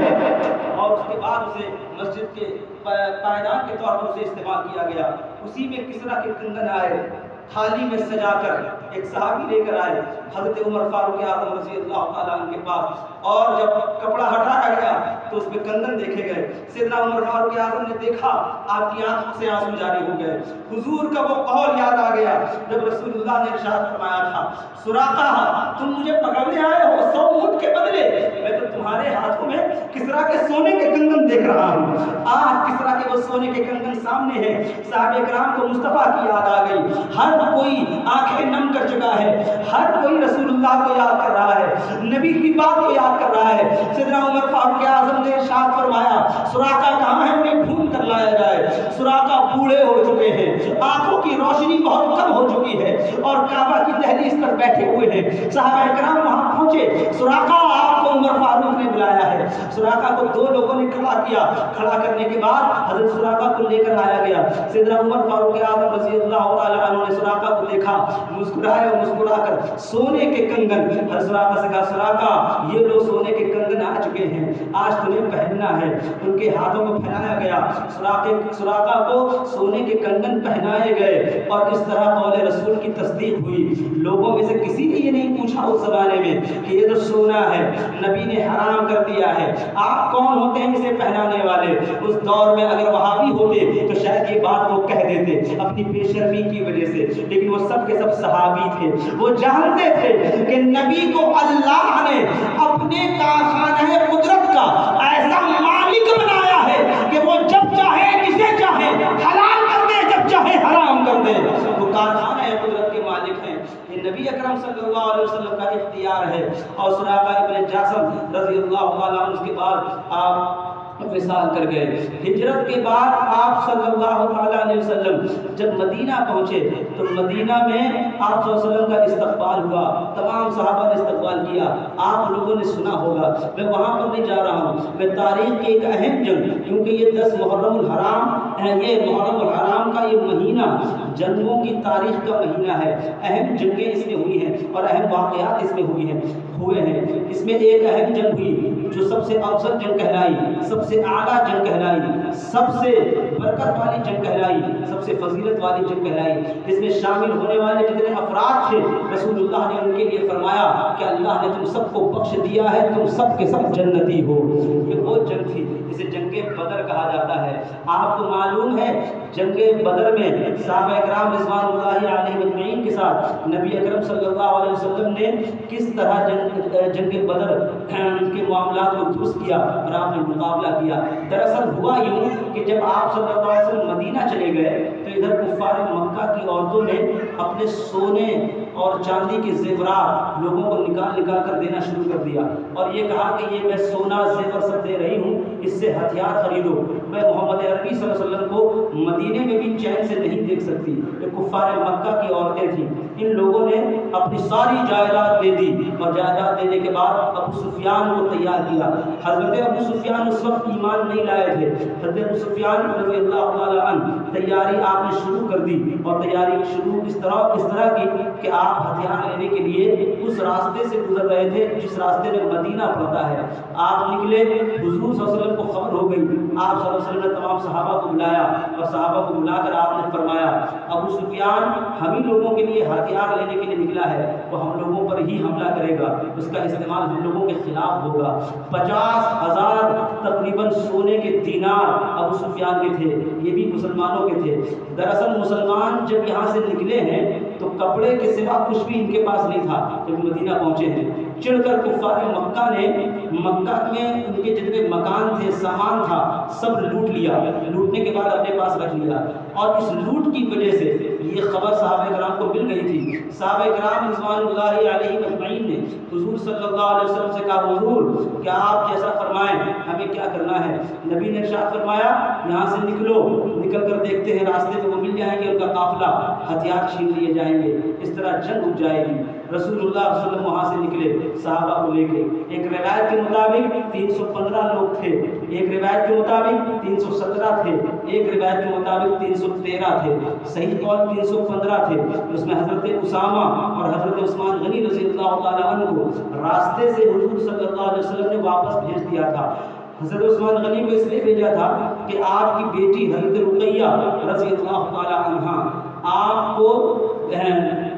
اور اس کے بعد اسے مسجد کے پائیدان کے طور پر اسے استعمال کیا گیا۔ اسی میں کسرا کے کنگن آئے تھالی میں سجا کر، ایک صحابی لے کر آئے حضرت عمر فاروق اعظم رضی اللہ تعالیٰ عنہ کے پاس، اور جب کپڑا ہٹایا گیا تو اس پہ کنگن دیکھے گئے۔ سیدنا عمر فاروق اعظم نے دیکھا، آپ کی آنکھوں سے آنسو جاری ہو گئے۔ حضور کا وہ قول یاد آ گیا جب رسول اللہ نے ارشاد فرمایا تھا سراقہ تم مجھے پکڑنے آئے ہو 100 اونٹ کے بدلے، میں تو تمہارے ہاتھوں میں کسرا کے سونے کے کنگن دیکھ رہا ہوں۔ آج کسرا کے وہ سونے کے کنگن سامنے ہیں۔ صحابہ کرام کو مصطفیٰ کی یاد آ گئی، ہر کوئی آنکھیں نم کر چکا ہے، ہر کوئی رسول اللہ کو یاد کر رہا ہے، نبی کی بات کو یاد کر رہا ہے۔ سیدنا عمر فاروق اعظم نے ارشاد فرمایا سراقہ کہاں ہے، انہیں ڈھونڈ کر لایا جائے۔ سراقہ بوڑھے ہو چکے ہیں، آنکھوں کی روشنی بہت کم ہو چکی ہے اور کعبہ کی دہلیز پر بیٹھے ہوئے ہیں۔ صحابہ کرام وہاں پہنچے، سراقہ آپ کو عمر فاروق نے بلایا ہے۔ سراقہ کو دو لوگوں نے کھڑا کیا، کھڑا کرنے کے بعد حضرت سراقہ کو لے کر آیا گیا۔ سیدنا عمر فاروق اعظم رضی اللہ تعالیٰ عنہ نے سراقہ کو دیکھا، مسکرائے اور مسکرا کر سونے کے کنگن حضرت سراقہ سے کہا سراقہ یہ لو سونے کے کنگن آ چکے ہیں، آج تمہیں پہننا ہے۔ ان کے ہاتھوں کو پہنایا گیا، سراقہ کو سونے کے کنگن پہنائے گئے اور اس طرح قول رسول کی تصدیق ہوئی۔ لوگوں میں سے کسی نے یہ نہیں پوچھا اس زمانے میں کہ یہ تو سونا ہے، نبی نے حرام کر دیا ہے۔ آپ کون ہوتے ہیں اسے پہنانے والے؟ اس دور میں اگر وہابی ہوتے تو شاید یہ بات وہ کہہ دیتے اپنی بے شرمی کی وجہ سے، لیکن وہ سب کے سب صحابی تھے، وہ جانتے تھے کہ نبی کو اللہ نے اپنے کارخانہ قدرت کا ایسا مالک بنایا ہے کہ وہ جب چاہے جسے چاہے حلال کر دے، جب چاہے حرام کر دے، وہ کارخانہ قدرت کے مالک ہیں۔ یہ نبی اکرم صلی اللہ علیہ وسلم کا اختیار ہے۔ اور سراقہ ابن جاسم رضی اللہ تعالیٰ عنہ کے بعد آپ وصال کر گئے۔ ہجرت کے بعد آپ صلی اللہ علیہ وسلم جب مدینہ پہنچے تو مدینہ میں آپ صلی اللہ علیہ وسلم کا استقبال ہوا، تمام صحابہ نے استقبال کیا۔ آپ لوگوں نے سنا ہوگا، میں وہاں پر نہیں جا رہا ہوں، میں تاریخ کی ایک اہم جنگ، کیونکہ یہ 10 محرم الحرام ہے، یہ محرم الحرام کا یہ مہینہ جنگوں کی تاریخ کا مہینہ ہے، اہم جنگیں اس میں ہوئی ہیں اور اہم واقعات اس میں ہوئے ہیں۔ اس میں ایک اہم جنگ ہوئی جو سب سے افضل جنگ کہلائی، سب سے اعلیٰ جنگ کہلائی، سب سے برکت والی جنگ کہلائی، سب سے فضیلت والی جنگ کہلائی۔ اس میں شامل ہونے والے جتنے افراد تھے رسول اللہ نے ان کے لیے فرمایا کہ اللہ نے تم سب کو بخش دیا ہے، تم سب کے سب جنتی ہو۔ یہ وہ جنگ تھی جسے جنگ بدر کہا جاتا ہے۔ آپ کو معلوم ہے جنگ بدر میں صحابہ کرام رضوان اللہ علیہم اجمعین کے ساتھ نبی اکرم صلی اللہ علیہ وسلم نے کس طرح جنگ بدر کے معاملات کو درست کیا اور آپ نے مقابلہ کیا۔ دراصل ہوا یوں کہ جب آپ صلی اللہ علیہ وسلم مدینہ چلے گئے تو ادھر کفار مکہ کی عورتوں نے اپنے سونے اور چاندی کے زیورات لوگوں کو نکال نکال کر دینا شروع کر دیا اور یہ کہا کہ یہ میں سونا زیور سب دے رہی ہوں، اس سے ہتھیار خریدو۔ میں محمد عربی صلی اللہ علیہ وسلم کو مدینے میں بھی چین سے نہیں دیکھ سکتی۔ یہ کفار مکہ کی عورتیں تھیں، ان لوگوں نے اپنی ساری جائیداد دے دی اور جائیداد دینے کے بعد ابو سفیان کو تیار کیا۔ حضرت ابو سفیان اس وقت ایمان نہیں لائے تھے۔ حضرت ابو سفیان رضی اللہ تعالیٰ عنہ تیاری آپ نے شروع کر دی اور تیاری شروع اس طرح کی کہ آپ ہتھیار لینے کے لیے اس راستے سے گزر رہے تھے جس راستے میں مدینہ پڑتا ہے۔ آپ نکلے، حضور صلی اللہ علیہ وسلم کو خبر ہو گئی، آپ صلی اللہ علیہ وسلم نے تمام صحابہ کو بلایا اور صحابہ کو بلا کر آپ نے فرمایا ابو سفیان ہم ہی لوگوں کے لیے ہتھیار لینے کے لیے نکلا ہے، وہ ہم لوگوں پر ہی حملہ کرے گا، اس کا استعمال ہم لوگوں کے خلاف ہوگا۔ 50,000 تقریباً سونے کے دینار ابو سفیان کے تھے، یہ بھی مسلمانوں کے تھے۔ دراصل مسلمان جب یہاں سے نکلے ہیں تو کپڑے کے سوا کچھ بھی ان کے پاس نہیں تھا۔ جب مدینہ پہنچے ہیں چڑھ کر کفار مکہ نے مکہ میں ان کے جتنے مکان تھے، سامان تھا، سب لوٹ لیا، لوٹنے کے بعد اپنے پاس رکھ لیا اور اس لوٹ کی وجہ سے یہ خبر صحابہ کرام کو مل گئی تھی۔ صحابہ کرام رضوان اللہ علیہم اجمعین نے حضور صلی اللہ علیہ وسلم سے کہا حضور کیا آپ جیسا فرمائیں ہمیں کیا کرنا ہے؟ نبی نے ارشاد فرمایا یہاں سے نکلو، نکل کر دیکھتے ہیں راستے میں وہ مل جائیں گے، ان کا قافلہ، ہتھیار چھین لیے جائیں گے، اس طرح جنگ اٹھ جائے گی۔ رسول اللہ صلی اللہ علیہ وسلم وہاں سے نکلے صحابہ کو لے کے، ایک روایت کے مطابق 315 لوگ تھے، ایک روایت کے مطابق 317 تھے، ایک روایت کے مطابق 313 تھے، صحیح قول 315 تھے۔ اس میں حضرت اسامہ اور حضرت عثمان غنی رضی اللہ تعالیٰ عنہ کو راستے سے حضور صلی اللہ علیہ وسلم نے واپس بھیج دیا تھا۔ حضرت عثمان غنی کو اس لیے بھیجا تھا کہ آپ کی بیٹی حضرت رقیہ رضی اللہ تعالیٰ عنہ آپ کو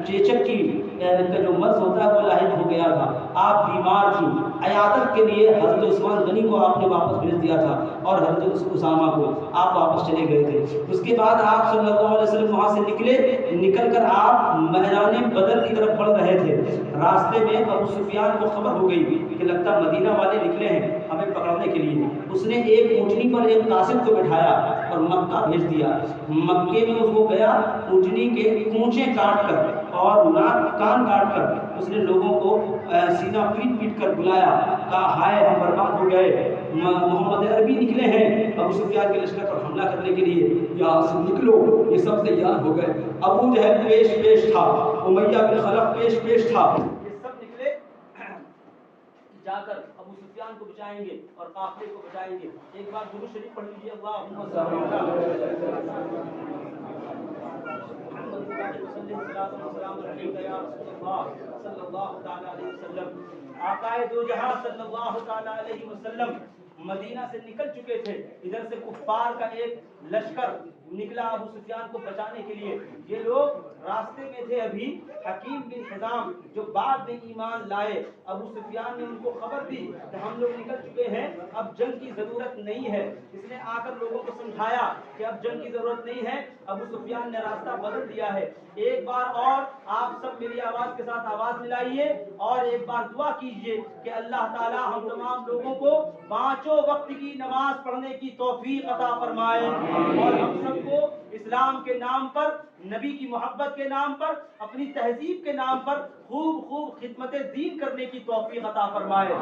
چیچک کی کا جو مرض ہوتا ہے وہ لاحق ہو گیا تھا، آپ بیمار تھی، عیادت کے لیے حضرت عثمان غنی کو آپ نے واپس بھیج دیا تھا اور حضرت اسامہ کو آپ واپس چلے گئے تھے۔ اس کے بعد آپ صلی اللہ علیہ وسلم وہاں سے نکلے، نکل کر آپ میدان بدر کی طرف بڑھ رہے تھے۔ راستے میں ابو سفیان کو خبر ہو گئی کہ لگتا مدینہ والے نکلے ہیں ہمیں پکڑنے کے لیے۔ اس نے ایک اونٹنی پر ایک قاصد کو بٹھایا اور مکہ بھیج دیا۔ مکے میں اس کو گیا، اونٹنی کے کونچے کاٹ کر اور ناک کان کاٹ کر اس نے لوگوں کو سینہ پیٹ پیٹ کر بلایا، کہا ہائے ہم برباد ہو گئے، محمد عربی نکلے ہیں ابو سفیان کے لشکر پر حملہ کرنے کے لیے، یہاں سے نکلو۔ یہ سب تیار ہو گئے، ابو جہل پیش تھا، امیہ بن خلف پیش تھا، یہ سب نکلے جا کر ابو سفیان کو بچائیں گے اور قافلے کو بچائیں گے۔ ایک بار درود شریف پڑھ لیجیے، اللہم صل صلی اللہ تعالی علیہ وسلم۔ آقائے دو جہاں صلی اللہ تعالی علیہ وسلم مدینہ سے نکل چکے تھے، ادھر سے کفار کا ایک لشکر نکلا ابو سفیان کو بچانے کے لیے. یہ لوگ راستے میں تھے ابھی. حکیم بن حزام جو بعد میں ایمان لائے, ابو سفیان نے ان کو خبر دی کہ ہم لوگ نکل چکے ہیں, اب جنگ کی ضرورت نہیں ہے. اس نے آ کر لوگوں کو سمجھایا کہ اب جنگ کی ضرورت نہیں ہے. ابو سفیان نے راستہ بدل دیا ہے. ایک بار اور آپ سب میری آواز کے ساتھ آواز ملائیے اور ایک بار دعا کیجئے کہ اللہ تعالی ہم تمام لوگوں کو 5 وقت کی نماز پڑھنے کی توفیق عطا فرمائے اور ہم سب کو اسلام کے نام پر, نبی کی محبت کے نام پر, اپنی تہذیب کے نام پر خوب خدمت دین کرنے کی توفیق عطا فرمائے.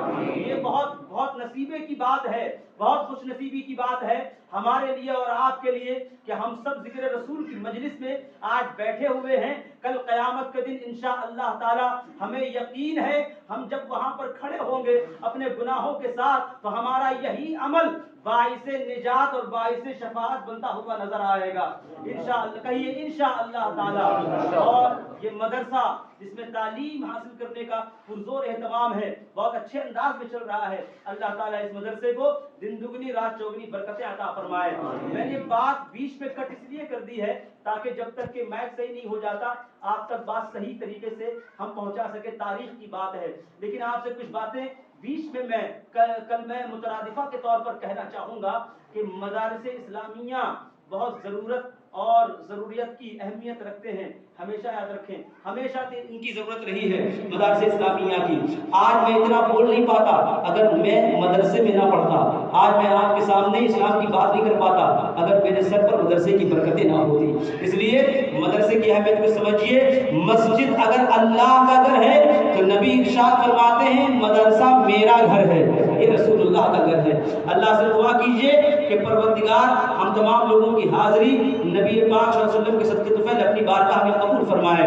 یہ بہت نصیبے کی بات ہے, بہت خوش نصیبی کی بات ہے ہمارے لیے اور آپ کے لیے کہ ہم سب ذکر رسول کی مجلس میں آج بیٹھے ہوئے ہیں. کل قیامت کے دن انشاءاللہ تعالی ہمیں یقین ہے ہم جب وہاں پر کھڑے ہوں گے اپنے گناہوں کے ساتھ تو ہمارا یہی عمل باعث نجات اور باعث شفاعت بنتا ہوا نظر آئے گا انشاءاللہ. کہیے انشاءاللہ تعالی. اور یہ مدرسہ جس میں تعلیم حاصل کرنے کا پرزور اہتمام ہے, بہت اچھے انداز میں چل رہا ہے. اللہ تعالیٰ اس مدرسے کو دن دگنی رات چوگنی برکتیں عطا فرمائے. میں نے بات بیچ میں کٹ اس لیے کر دی ہے تاکہ جب تک کہ مائک صحیح نہیں ہو جاتا آپ تک بات صحیح طریقے سے ہم پہنچا سکے. تاریخ کی بات ہے لیکن آپ سے کچھ باتیں بیچ میں کل میں مترادفہ کے طور پر کہنا چاہوں گا کہ مدارس اسلامیہ بہت ضرورت اور ضروریت کی اہمیت رکھتے ہیں. ہمیشہ یاد رکھیں, ہمیشہ ان کی ضرورت رہی ہے مدارس اسلامیہ کی. آج میں اتنا بول نہیں پاتا اگر میں مدرسے میں نہ پڑھتا. آج میں آپ کے سامنے اسلام کی بات نہیں کر پاتا اگر میرے سر پر مدرسے کی برکتیں نہ ہوتی. اس لیے مدرسے کی اہمیت کو سمجھیے. مسجد اگر اللہ کا گھر ہے تو نبی ارشاد فرماتے ہیں مدرسہ میرا گھر ہے, یہ رسول اللہ کا گھر ہے. اللہ سے دعا کیجئے کہ پروردگار ہم تمام لوگوں کی حاضری نبی پاک صلی اللہ علیہ وسلم کے صدقے طفیل اپنی بارگاہ میں قبول فرمائے.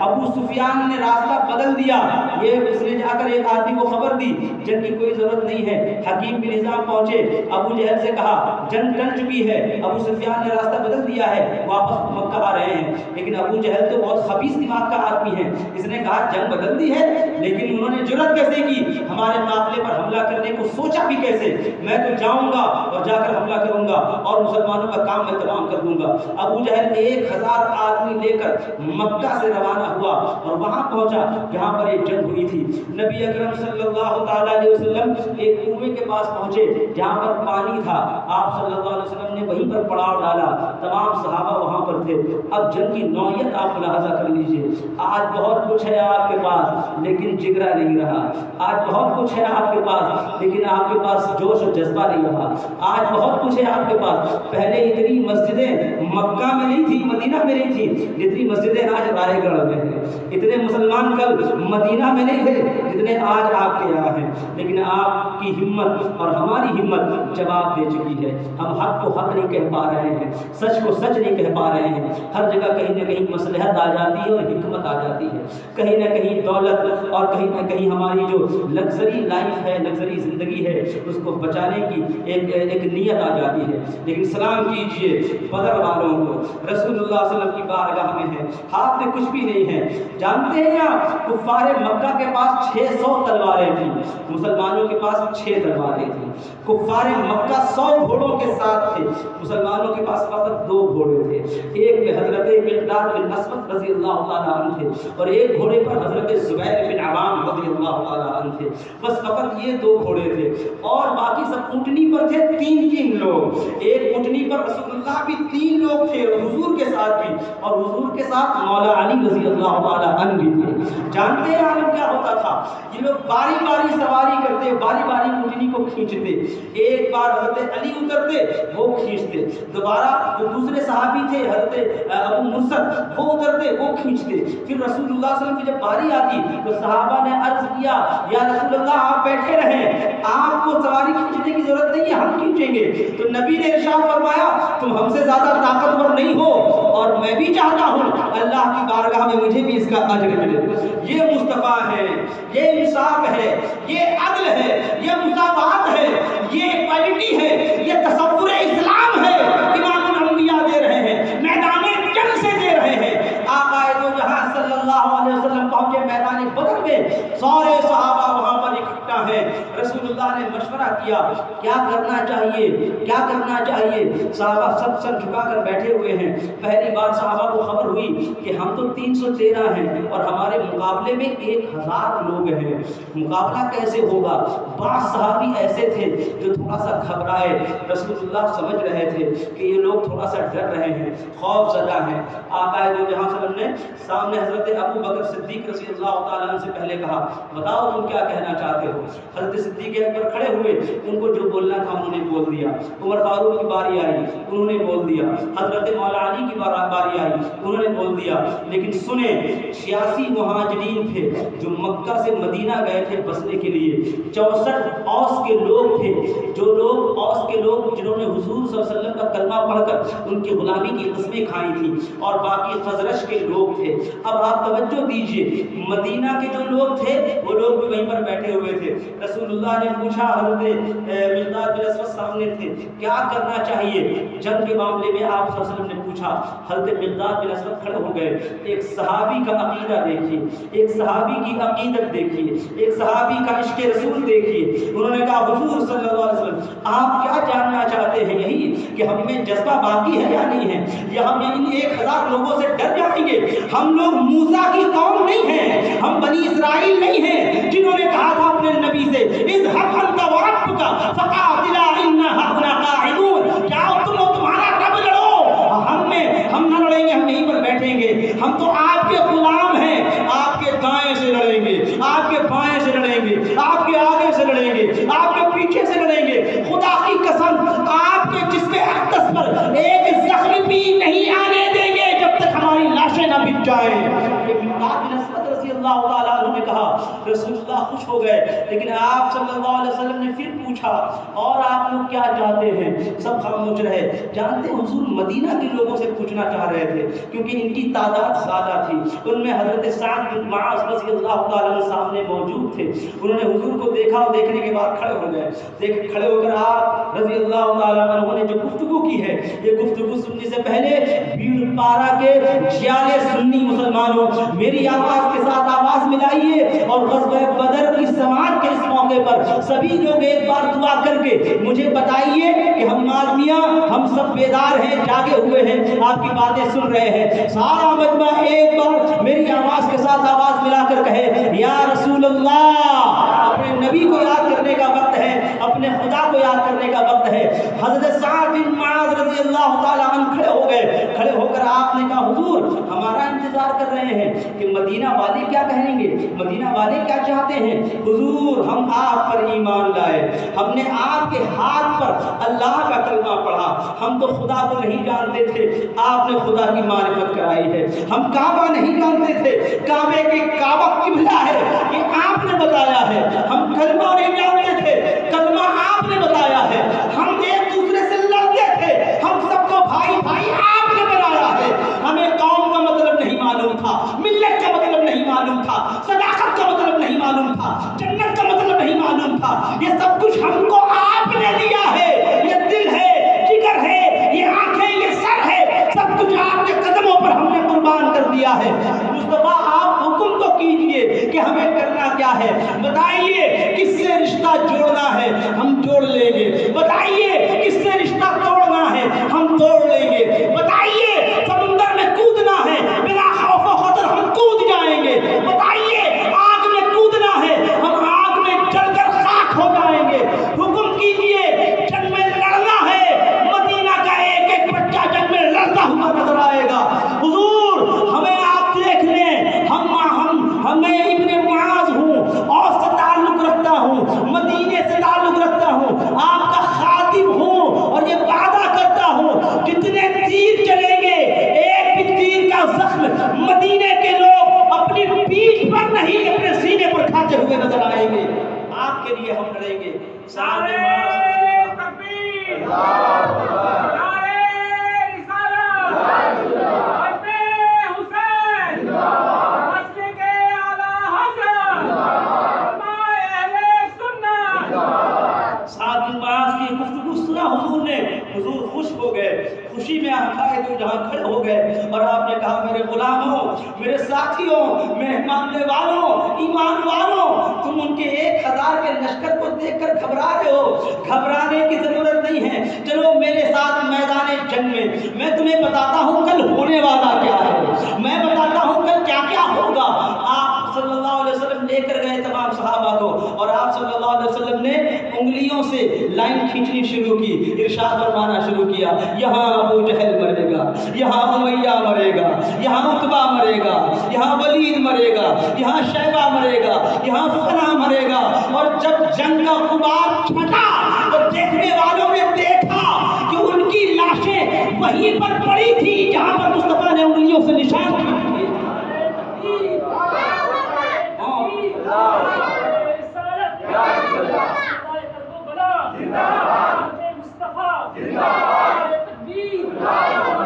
ابو سفیان نے راستہ بدل دیا. یہ اس نے جا کر ایک آدمی کو خبر دی جنگ کی کوئی ضرورت نہیں ہے. حکیم بن حزام پہنچے, ابو جہل سے کہا جنگ ٹل چکی ہے. ابو سفیان نے راستہ بدل دیا ہے, واپس مکہ آ رہے ہیں. لیکن ابو جہل تو بہت خبیث دماغ کا آدمی ہے. اس نے کہا جنگ بدل دی ہے لیکن انہوں نے جرأت کیسے کی ہمارے قافلے پر حملہ کرنے کو, سوچا بھی کیسے. میں تو جاؤں گا اور جا کر حملہ کروں گا اور مسلمانوں کا کام میں تمام کر دوں گا. ابو جہل 1000 آدمی لے کر مکہ سے روانہ ہوا اور وہاں پہنچا جہاں پر ایک جنگ ہوئی تھی. نبی اکرم صلی اللہ تعالی علیہ وسلم ایک کنویں کے پاس پہنچے جہاں پر پانی تھا. آپ صلی اللہ علیہ وسلم نے وہیں پر پڑاؤ ڈالا. تمام صحابہ وہاں پر تھے. اب جنگ کی نوعیت آپ ملاحظہ کر لیجئے. آج بہت کچھ ہے آپ کے پاس لیکن جگرا نہیں رہا. آج بہت کچھ ہے آپ کے پاس لیکن آپ کے پاس جوش و جذبہ نہیں رہا. آج بہت کچھ ہے آپ کے پاس. پہلے اتنی مسجدیں مکہ میں نہیں تھی, مدینہ میں نہیں تھی جتنی مسجدیں آج رائے گڑھ میں ہیں. اتنے مسلمان کل مدینہ میں نہیں تھے جتنے آج آپ کے یہاں ہیں. لیکن آپ کی ہمت اور ہماری ہمت جواب دے چکی ہے. ہم حق کو حق نہیں کہہ پا رہے ہیں, سچ کو سچ نہیں کہہ پا رہے ہیں. ہر جگہ کہیں نہ کہیں مصلحت آ جاتی ہے اور حکمت آ جاتی ہے. کہیں نہ کہیں دولت اور کہیں نہ کہیں ہماری جو لگژری لائف ہے, لگژری زندگی ہے, اس کو بچانے کی ایک نیت آ جاتی ہے. لیکن سلام کیجئے بدر والوں کو. رسول اللہ صلی اللہ علیہ وسلم کی بارگاہ میں ہے, ہاتھ میں کچھ بھی نہیں ہے. جانتے ہیں آپ کفار مکہ کے پاس 600 تلواریں تھیں, مسلمانوں کے پاس 6 تلواریں تھیں. کفار مکہ 100 گھوڑوں کے ساتھ تھے, مسلمانوں کے پاس فقط 2 گھوڑے تھے. ایک میں حضرت مقداد بن اسود رضی اللہ تعالیٰ عنہ تھے اور ایک گھوڑے پر حضرت زبیر بن عوام رضی اللہ تعالیٰ عنہ تھے. بس فقط یہ 2 گھوڑے تھے اور باقی سب اونٹنی پر تھے 3 لوگ. ایک اونٹنی پر رسول اللہ بھی 3 لوگ تھے اور حضور کے ساتھ بھی, اور حضور کے ساتھ مولا علی رضی اللہ تعالیٰ عنہ بھی تھے. جانتے ہیں عالم کیا ہوتا تھا؟ یہ لوگ باری باری سواری کرتے, باری باری اونٹنی کو کھینچتے. ایک بار حضرت علی اترتے وہ کھینچتے, دوبارہ جو دوسرے صحابی تھے حضرت ابو مرسد وہ اترتے وہ کھینچتے. پھر رسول اللہ صلی اللہ علیہ وسلم کی جب باری آتی تو صحابہ نے عرض کیا یا رسول اللہ آپ بیٹھے رہیں, آپ کو سواری کھینچنے کی ضرورت نہیں ہے, ہم کھینچیں گے. تو نبی نے ارشاد فرمایا تم ہم سے زیادہ طاقتور نہیں ہو اور میں بھی چاہتا ہوں اللہ کی بارگاہ میں مجھے بھی اس کا اجر ملے. یہ مصطفیٰ ہے, یہ انصاف ہے, یہ عدل ہے, یہ مساوات ہے, یہ کوالٹی ہے, یہ تصور اسلام ہے. امام الانبیاء دے رہے ہیں, میدان جنگ سے دے رہے ہیں. آقا دو جہاں صلی اللہ علیہ وسلم پہنچے میدان بدر میں, سارے صحابہ وہاں پر اکٹھا ہیں. رسول اللہ نے مشورہ کیا کیا کرنا چاہیے، کیا کرنا چاہیے؟ صحابہ سب سر جھکا کر بیٹھے ہوئے ہیں۔ پہلی بار صحابہ کو خبر ہوئی کہ ہم تو 313 ہیں اور ہمارے مقابلے میں 1000 لوگ ہیں، مقابلہ کیسے ہوگا؟ بعض صحابی ایسے تھے جو تھوڑا سا گھبرائے، رسول اللہ سمجھ رہے تھے کہ یہ لوگ تھوڑا سا ڈر رہے ہیں، خوف زدہ ہیں۔ آقا دو جہاں صلی اللہ علیہ وسلم نے سامنے حضرت ابو بکر صدیق رضی اللہ تعالیٰ عنہ سے پہلے کہا بتاؤ تم کیا کہنا چاہتے ہو؟ حضرت صدیق اکبر کھڑے ہوئے، ان کو جو بولنا تھا انہوں نے بول دیا۔ عمر فاروق کی باری آئی، انہوں نے بول دیا۔ حضرت مولا علی کی باری آئی، انہوں نے بول دیا۔ لیکن سنیں 86 مہاجرین تھے جو مکہ سے مدینہ گئے تھے بسنے کے لیے، 64 اوس کے لوگ تھے، جو لوگ اوس کے لوگ جنہوں نے حضور صلی اللہ علیہ وسلم کا کلمہ پڑھ کر ان کی غلامی کی قسمیں کھائی تھیں، اور باقی خزرج کے لوگ تھے۔ اب آپ توجہ دیجئے، مدینہ کے جو لوگ تھے وہ لوگ بھی وہیں پر بیٹھے ہوئے تھے۔ رسول اللہ نے پوچھا، حضرت مقداد بن اسود سامنے تھے، کیا کرنا چاہیے جنگ کے معاملے میں؟ آپ صلی اللہ علیہ وسلم نے پوچھا، حضرت مقداد بن اسود کھڑے ہو گئے۔ ایک صحابی کا عقیدہ دیکھیے، ایک صحابی کی عقیدت دیکھیے، ایک صحابی کا عشق رسول دیکھیے۔ انہوں نے کہا حضور صلی اللہ علیہ وسلم آپ کیا جاننا چاہتے ہیں؟ یہی کہ ہم میں جذبہ باقی ہے یا نہیں ہے، یا ہم ان 1000 لوگوں سے ڈر جائیں گے؟ ہم لوگ موسیٰ کی قوم نہیں ہیں، ہم بنی اسرائیل نہیں ہیں جنہوں نے کہا تھا اپنے نبی سے اذهب انت وربك فقاتلا انا هاهنا قاعدون، جاؤ تم اور تمہارا رب لڑو، ہم نہ لڑیں گے، ہم یہیں پر بیٹھیں گے، ہم تو آپ کے غلام ہیں، آپ کے دائیں سے لڑیں گے، آپ کے بائیں سے لڑیں گے، آپ کے آگے سے لڑیں گے، آپ کے پیچھے سے لڑیں گے۔ خدا کی قسم آپ کے جسم اقدس پر ایک زخم بھی نہیں آنے دیں گے جب تک ہماری لاشیں نہ بک جائیں۔ مقداد بن اسود رضی اللہ تعالیٰ عنہ نے کہا، رسول اللہ خوش ہو گئے، لیکن آپ صلی اللہ علیہ وسلم نے پھر پوچھا اور آپ لوگ کیا چاہتے ہیں؟ سب خاموش رہے۔ جانتے حضور مدینہ کے لوگوں سے پوچھنا چاہ رہے تھے کیونکہ ان کی تعداد زیادہ تھی، ان میں حضرت سعد بن معاذ رضی اللہ تعالیٰ عنہ سامنے موجود تھے۔ انہوں نے حضور کو دیکھا اور دیکھنے کے بعد کھڑے ہو گئے۔ کھڑے ہو کر آپ رضی اللہ تعالیٰ عنہ نے جو گفتگو کی ہے، یہ گفتگو سننے سے پہلے بھیڑ پارا کے 46 سنی مسلمانوں میری آواز کے ساتھ آواز ملائیے اور غزوہ بدر کی سماعت کے اس موقع پر سبھی لوگ ایک بار دعا کر کے مجھے بتائیے کہ ہم آدمیاں ہم سب بیدار ہیں، جاگے ہوئے ہیں، آپ کی باتیں سن رہے ہیں۔ سارا مجمع ایک بار میری آواز کے ساتھ آواز ملا کر کہے یا رسول اللہ۔ اپنے نبی کو یاد کرنے کا وقت ہے، اپنے خدا کو یاد کرنے کا وقت ہے۔ حضرت سعد بن معاذ رضی اللہ تعالیٰ عنہ کھڑے ہو گئے۔ کھڑے ہو کر آپ نے کہا حضور ہمارا انتظار کر رہے ہیں کہ مدینہ والے کیا کہیں گے، مدینہ والے کیا چاہتے ہیں۔ حضور ہم آپ پر ایمان لائے، ہم نے آپ کے ہاتھ پر اللہ کا کلمہ پڑھا، ہم تو خدا کو نہیں جانتے تھے، آپ نے خدا کی معرفت کرائی ہے۔ ہم کعبہ نہیں جانتے تھے، کعبے کے کعبہ قبلہ ہے یہ آپ نے بتایا ہے۔ ہم کلمہ نہیں جانتے تھے، کلمہ آپ نے بتایا ہے۔ ہم ایک دوسرے سے لڑتے تھے، ہم سب کو بھائی بھائی آپ نے بنایا ہے۔ ہمیں قوم کا مطلب نہیں معلوم تھا، ملت کا مطلب نہیں معلوم تھا، صداقت کا مطلب نہیں معلوم تھا، جنت کا مطلب نہیں معلوم تھا۔ یہ سب کچھ ہم کو آپ نے دیا ہے، یہ دل ہے، جگر ہے، یہ آنکھیں، یہ سر ہے، سب کچھ آپ کے قدموں پر ہم نے قربان کر دیا ہے۔ مصطفیٰ آپ حکم تو کیجئے کہ ہمیں کرنا کیا ہے، بتائیے کس سے رشتہ جوڑنا ہے، ہم جوڑ لیں گے۔ بتائیے کس سے رشتہ توڑنا ہے، ہم توڑ لیں گے۔ بتائیے سمندر میں کودنا ہے، بلا خوف و خطر ہم کود جائیں گے۔ بتائیے آگ میں کودنا ہے، ہم آگ میں جل کر خاک ہو جائیں گے۔ حکم کیجئے جنگ میں لڑنا ہے، مدینہ کا ایک ایک بچہ جنگ میں لڑتا ہوا نظر آئے گا۔ حضور ہمیں آپ دیکھ لیں، ہمیں ابن معاذ ہوں، اوس سے تعلق رکھتا ہوں، مدینے سے تعلق رکھتا ہوں، آپ کا خادم خوش ہو گئے، خوشی میں آقائے دو جہاں کھڑے ہو گئے اور آپ نے کہا میرے غلاموں، میرے ساتھیوں، میرے ماننے والوں، ایمان والوں، تم ان کے 1000 کے لشکر کو دیکھ کر گھبرا رہے ہو، گھبرانے کی ضرورت نہیں ہے، چلو میرے ساتھ میدان جنگ میں تمہیں بتاتا ہوں کل ہونے والا کیا ہے، میں بتاتا ہوں کل کیا کیا ہوگا۔ آپ صلی اللہ علیہ وسلم لے کر گئے تمام صحابہ کو، اور آپ صلی اللہ علیہ وسلم نے انگلیوں سے لائن کھینچنی شروع کی، ارشاد فرمانا شروع کیا، یہاں ابو جہل مرے گا، یہاں امیہ مرے گا، یہاں عتبہ مرے گا، یہاں ولید مرے گا، یہاں شیبہ مرے گا، یہاں فلاں مرے گا۔ اور جب جنگ کا غبار چھٹا تو دیکھنے والوں نے دیکھا کہ ان کی لاشیں وہیں پر پڑی تھی جہاں پر مصطفیٰ نے انگلیوں سے نشان کیے تھے۔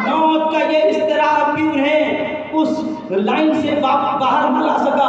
موت کا یہ اضطراب بھی انہیں اس لائن سے باہر نہ لا سکا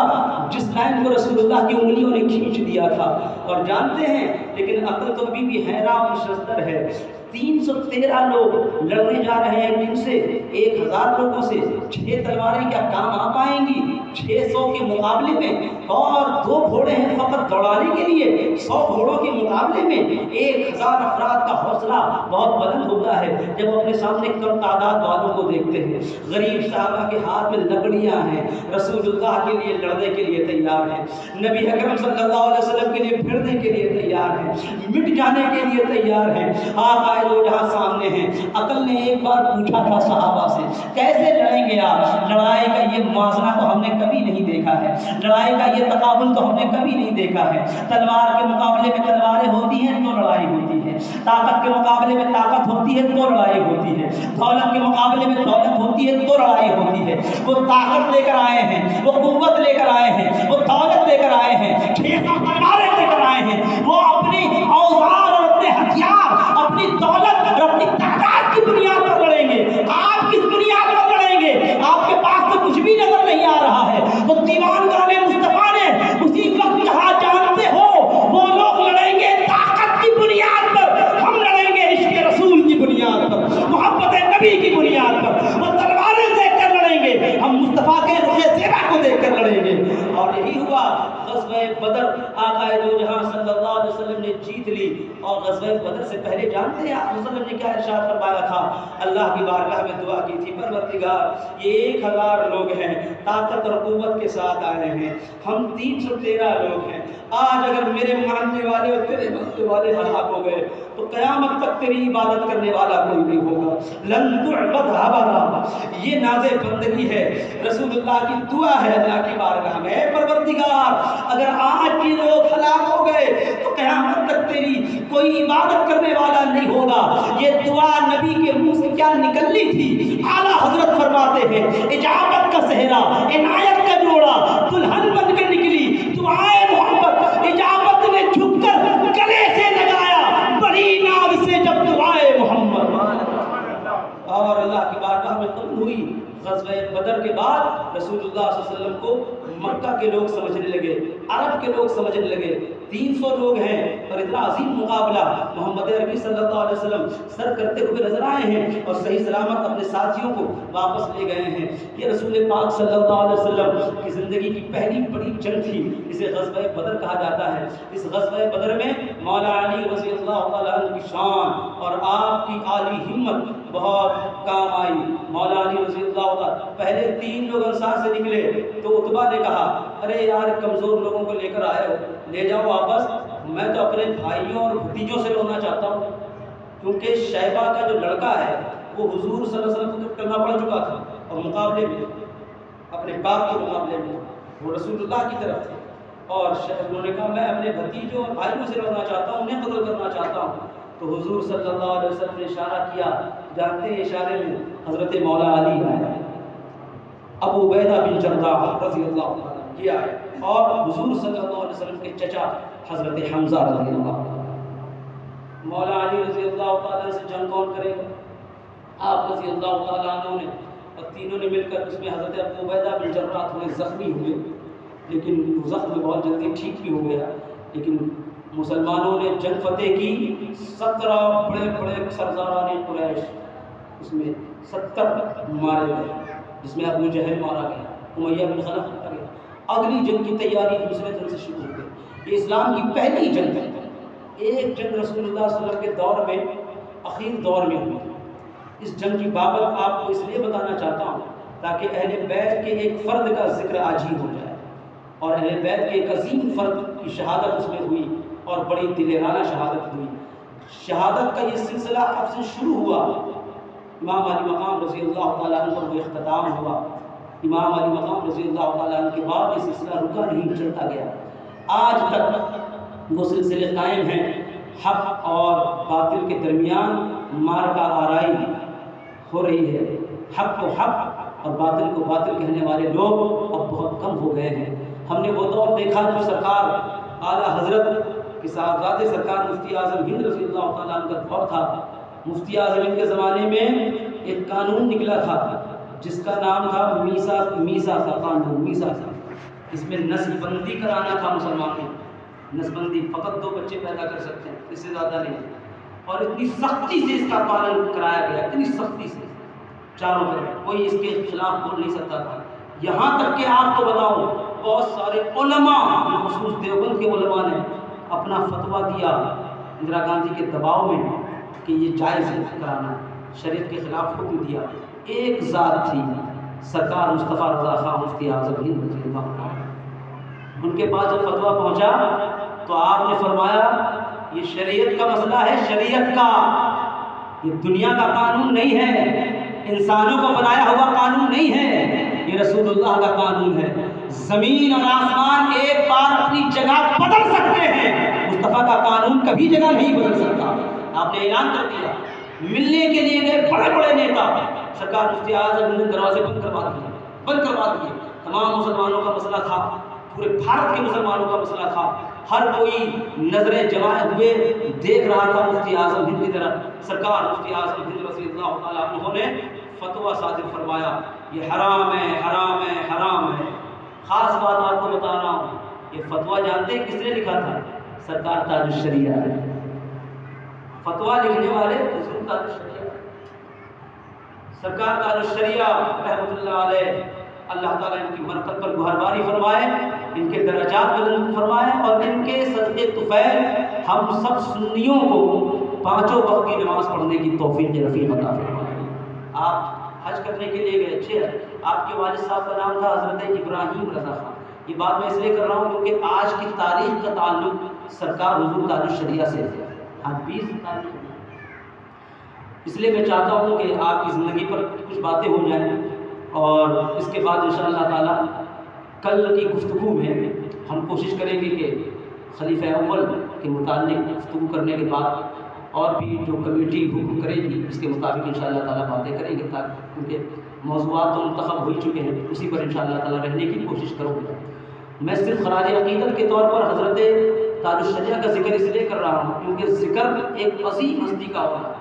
جس لائن کو رسول اللہ کی انگلیوں نے کھینچ دیا تھا۔ اور جانتے ہیں، لیکن عقل تو ابھی بھی حیران اور شزدر ہے، 313 لوگ لڑنے جا رہے ہیں جن سے 1000 لوگوں سے 6 تلواریں کیا کام آ پائیں گی 600 کے مقابلے میں، اور 2 گھوڑے ہیں فقط دوڑانے کے لیے، 100 گھوڑوں کے مقابلے میں 1000 افراد کا حوصلہ بہت بلند ہوتا ہے جب اپنے سامنے کم تعداد والوں کو دیکھتے ہیں۔ غریب صحابہ کے ہاتھ میں لکڑیاں ہیں، رسول اللہ کے لیے لڑنے کے لیے تیار ہیں، نبی اکرم صلی اللہ علیہ وسلم کے لیے بھیڑنے کے لیے تیار ہیں، مٹ جانے کے لیے تیار ہیں۔ آپ آئے دو جہاں سامنے ہیں۔ عقل نے ایک بار پوچھا تھا صحابہ سے، کیسے لڑیں گے آپ؟ لڑائی کا یہ موازنہ تو ہم نے کبھی نہیں دیکھا ہے، لڑائی کا یہ تقابل تو ہم نے کبھی نہیں دیکھا ہے۔ تلوار کے مقابلے میں تلواریں ہوتی ہیں تو لڑائی ہوتی ہے، طاقت کے مقابلے میں طاقت ہوتی ہے تو لڑائی ہوتی ہے، دولت کے مقابلے میں دولت ہوتی ہے تو لڑائی ہوتی ہے۔ وہ طاقت لے کر آئے ہیں، وہ قوت لے کر آئے ہیں، وہ دولت لے کر آئے ہیں، 600 تلواریں لے کر آئے ہیں، وہ اپنی اوزار اور اپنے ہتھیار، اپنی دولت اور اپنی تعداد کی بنیاد پر لڑیں گے۔ آپ کس بنیاد پر لڑیں گے؟ آپ کے پاس تو کچھ بھی نظر نہیں آ رہا ہے۔ تو دیوان گانے مصطفیٰ نے اسی وقت کہا، جانتے ہو وہ لوگ لڑیں گے طاقت کی بنیاد پر، ہم لڑیں گے عشق رسول کی بنیاد پر، محبت نبی کی بنیاد پر۔ وہ تلواریں دیکھ کر لڑیں گے، ہم مصطفیٰ کے رخ زیبا کو دیکھ کر لڑیں گے۔ اور یہی ہوا، غزوہ بدر آقا دو جہاں صلی اللہ علیہ وسلم نے جیت لی۔ اور غزوہ بدر سے پہلے جانتے ہیں آپ وسلم نے کیا ارشاد فرمایا تھا؟ اللہ کی بارگاہ میں دعا کی تھی، پروردگار یہ 1000 لوگ ہیں، طاقت اور قوت کے ساتھ آئے ہیں، ہم 313 لوگ ہیں، آج اگر میرے ماننے والے اور تیرے ماننے والے ہلاک ہو گئے تو قیامت تک تیری عبادت کرنے والا کوئی نہیں ہوگا، لن تعبد ابدا۔ یہ ناز بندگی ہے، رسول اللہ کی دعا ہے اللہ کی بارگاہ میں، اے پروردگار اگر آج یہ لوگ ہلاک ہو گئے تو قیامت تک تیری کوئی عبادت کرنے والا نہیں ہوگا۔ یہ دعا نبی کے منہ سے کیا نکلنی تھی؟ اعلیٰ حضرت فرماتے ہیں، اجابت کا صحرا، عنایت کا جوڑا دلہن بن کر نکلی، دعائے محمد اجابت نے جھک کر گلے سے لگایا، بڑی ناز سے جب دعائے محمد، اور اللہ کی بارگاہ میں قبول ہوئی۔ غزوہ بدر کے بعد رسول اللہ صلی اللہ علیہ وسلم کو مکہ کے لوگ سمجھنے لگے، عرب کے لوگ سمجھنے لگے، 300 لوگ ہیں اور اتنا عظیم مقابلہ، محمد عربی صلی اللہ علیہ وسلم سر کرتے ہوئے نظر آئے ہیں اور صحیح سلامت اپنے ساتھیوں کو واپس لے گئے ہیں۔ یہ رسول پاک صلی اللہ علیہ وسلم کی زندگی کی پہلی بڑی جنگ تھی، اسے غزوہ بدر کہا جاتا ہے۔ اس غزوہ بدر میں مولا علی رضی اللہ تعالیٰ عنہ کی شان اور آپ کی عالی ہمت بہت کام آئی۔ مولا علی رضی اللہ تعالیٰ پہلے 3 لوگ انصار سے نکلے تو عتبہ نے کہا، ارے یار کمزور لوگوں کو لے کر آئے ہو، لے جاؤ واپس، میں تو اپنے بھائیوں اور بھتیجوں سے لڑنا چاہتا ہوں، کیونکہ شیبہ کا جو لڑکا ہے وہ حضور صلی اللہ علیہ وسلم کو کلمہ پڑھ چکا تھا اور مقابلے میں اپنے باپ کے مقابلے میں وہ رسول اللہ کی طرف تھے، اور انہوں نے کہا میں اپنے بھتیجوں اور بھائیوں سے لڑنا چاہتا ہوں، انہیں قتل کرنا چاہتا ہوں۔ تو حضور صلی اللہ علیہ وسلم نے اشارہ کیا، جانتے ہیں اشارے میں حضرت مولا علی آیا، ابو عبیدہ بن جراح رضی اللہ عنہ یہ آئے، اور حضور صلی اللہ علیہ وسلم کے چچا حضرت حمزہ رضی اللہ عنہ۔ مولا علی رضی اللہ تعالیٰ سے جنگ کون کرے گا؟ آپ رضی اللہ تعالیٰ عنہ نے، اور تینوں نے مل کر، اس میں حضرت ابو عبیدہ بن جراح تھوڑے زخمی ہوئے، لیکن زخم بہت جلدی ٹھیک بھی ہو گیا، لیکن مسلمانوں نے جنگ فتح کی، 17 بڑے بڑے سرداران قریش، اس میں 70 مارے گئے، جس میں ابو جہل مارا گیا، امیہ بن خلف مارا گیا۔ اگلی جنگ کی تیاری دوسرے دن سے شروع ہو گئی۔ یہ اسلام کی پہلی جنگ ہے۔ ایک جنگ رسول اللہ صلی اللہ علیہ وسلم کے دور میں، اخیر دور میں ہوئی۔ اس جنگ کی بابت آپ کو اس لیے بتانا چاہتا ہوں تاکہ اہل بیت کے ایک فرد کا ذکر آج ہی ہو جائے، اور اہل بیت کے ایک عظیم فرد کی شہادت اس میں ہوئی، اور بڑی دلیرانہ شہادت ہوئی۔ شہادت کا یہ سلسلہ اب سے شروع ہوا، امام علی مقام رضی اللہ تعالیٰ عنہ پر وہ اختتام ہوا۔ امام علی مقام رضی اللہ تعالیٰ عنہ کے بعد یہ سلسلہ رکا نہیں، چلتا گیا، آج تک وہ سلسلے قائم ہیں۔ حق اور باطل کے درمیان مارکا آرائی ہو رہی ہے، حق کو حق اور باطل کو باطل کہنے والے لوگ اب بہت کم ہو گئے ہیں۔ ہم نے وہ دور دیکھا جو سرکار اعلیٰ حضرت کے صاحبزادے سرکار مفتی اعظم ہند رضی اللہ تعالیٰ عنہ کا دور تھا۔ مفتی اعظم ہند کے زمانے میں ایک قانون نکلا تھا جس کا نام تھا میسا کا قانون، میسا کا۔ اس میں نسل بندی کرانا تھا مسلمانوں، نسل بندی، فقط 2 بچے پیدا کر سکتے ہیں، اس سے زیادہ نہیں، اور اتنی سختی سے اس کا پالن کرایا گیا، اتنی سختی سے چاروں طرف، کوئی اس کے خلاف بول نہیں سکتا تھا۔ یہاں تک کہ آپ کو بتاؤں، بہت سارے علماء، خصوص دیوبند کے علماء نے اپنا فتویٰ دیا اندرا گاندھی کے دباؤ میں کہ یہ جائز ہے کرانا، شریعت کے خلاف حکم دیا۔ ایک ذات تھی سرکار مصطفیٰ رضا خان مفتی اعظم ہند رضی اللہ عنہ، ان کے پاس جب فتویٰ پہنچا تو آپ نے فرمایا یہ شریعت کا مسئلہ ہے، شریعت کا، یہ دنیا کا قانون نہیں ہے، انسانوں کو بنایا ہوا قانون نہیں ہے، یہ رسول اللہ کا قانون ہے۔ زمین اور آسمان ایک بار اپنی جگہ بدل سکتے ہیں، مصطفیٰ کا قانون کبھی جگہ نہیں بدل سکتا۔ آپ نے اعلان کر دیا۔ ملنے کے لیے گئے بڑے بڑے نیتا، سرکار مفتی اعظم نے دروازے بند کروا دیے۔ تمام مسلمانوں کا مسئلہ تھا، پورے بھارت کے مسلمانوں کا مسئلہ تھا، ہر کوئی نظریں جمائے ہوئے دیکھ رہا تھا مفتی اعظم ہند کی طرف۔ سرکار مفتی اعظم ہند رضی اللہ تعالیٰ عنہ نے فتویٰ صادر فرمایا، یہ حرام ہے، حرام ہے، حرام ہے۔ خاص بات آپ کو بتا رہا ہوں، یہ فتویٰ جانتے ہیں کس نے لکھا تھا؟ سرکار تاج الشریعہ ہے۔ فتویٰ لکھنے والے حضور تاج الشریعہ، سرکار تاج الشریعہ رحمۃ اللہ علیہ، اللہ تعالیٰ ان کی مرتبہ پر گہرباری فرمائے، ان کے درجات بلند فرمائے، اور ان کے صدقے طفیل ہم سب سنیوں کو 5 وقت کی نماز پڑھنے کی توفیق رفیق عطا فرمائے۔ آپ حج کرنے کے لیے گئے، اچھے ہیں، آپ کے والد صاحب کا نام تھا حضرت ابراہیم رضا خان۔ یہ بات میں اس لیے کر رہا ہوں کیونکہ آج کی تاریخ کا تعلق سرکار حضور تاج الشریعہ سے ہے، آج 20 تاریخ ہے۔ اس لیے میں چاہتا ہوں کہ آپ کی زندگی پر کچھ باتیں ہو جائیں، اور اس کے بعد انشاءاللہ تعالیٰ کل کی گفتگو میں ہم کوشش کریں گے کہ خلیفہ اول کے متعلق گفتگو کرنے کے بعد اور بھی جو کمیٹی حکم کرے گی اس کے مطابق انشاءاللہ تعالیٰ باتیں کریں گے، تاکہ کیونکہ موضوعات تو منتخب ہو چکے ہیں، اسی پر انشاءاللہ تعالیٰ رہنے کی کوشش کروں گا۔ میں صرف خراج عقیدت کے طور پر حضرت تاج الشریعہ کا ذکر اس لیے کر رہا ہوں کیونکہ ذکر ایک عظیم ہستی کا ہوا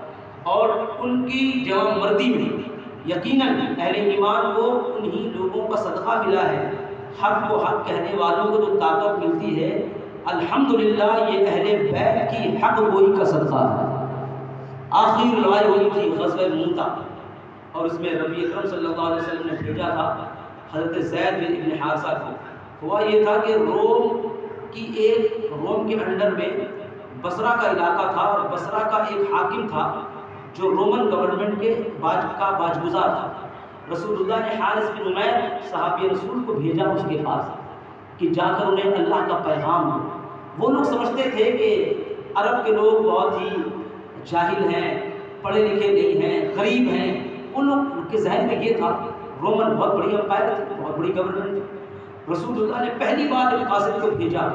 اور ان کی جوان مردی میں یقیناً اہل ایمان کو انہی لوگوں کا صدقہ ملا ہے۔ حق کو حق کہنے والوں کو جو طاقت ملتی ہے، الحمدللہ یہ اہل بیت کی حق گوئی کا صدقہ ہے۔ آخری لڑائی ہوئی تھی غزوہ موتا، اور اس میں نبی اکرم صلی اللہ علیہ وسلم نے بھیجا تھا حضرت زید بن ابن حارثہ کو۔ ہوا یہ تھا کہ روم کے انڈر میں بصرہ کا علاقہ تھا، اور بصرہ کا ایک حاکم تھا جو رومن گورنمنٹ کے باجگزار تھا۔ رسول اللہ نے حارث بن عمیر صحابی رسول کو بھیجا اس کے پاس کہ جا کر انہیں اللہ کا پیغام دو۔ وہ لوگ سمجھتے تھے کہ عرب کے لوگ بہت ہی جاہل ہیں، پڑھے لکھے نہیں ہیں، غریب ہیں، ان لوگ کے ذہن میں یہ تھا رومن بہت بڑی امپائر تھی، بہت بڑی گورنمنٹ تھی۔ رسول اللہ نے پہلی بار جب قاصد کو بھیجا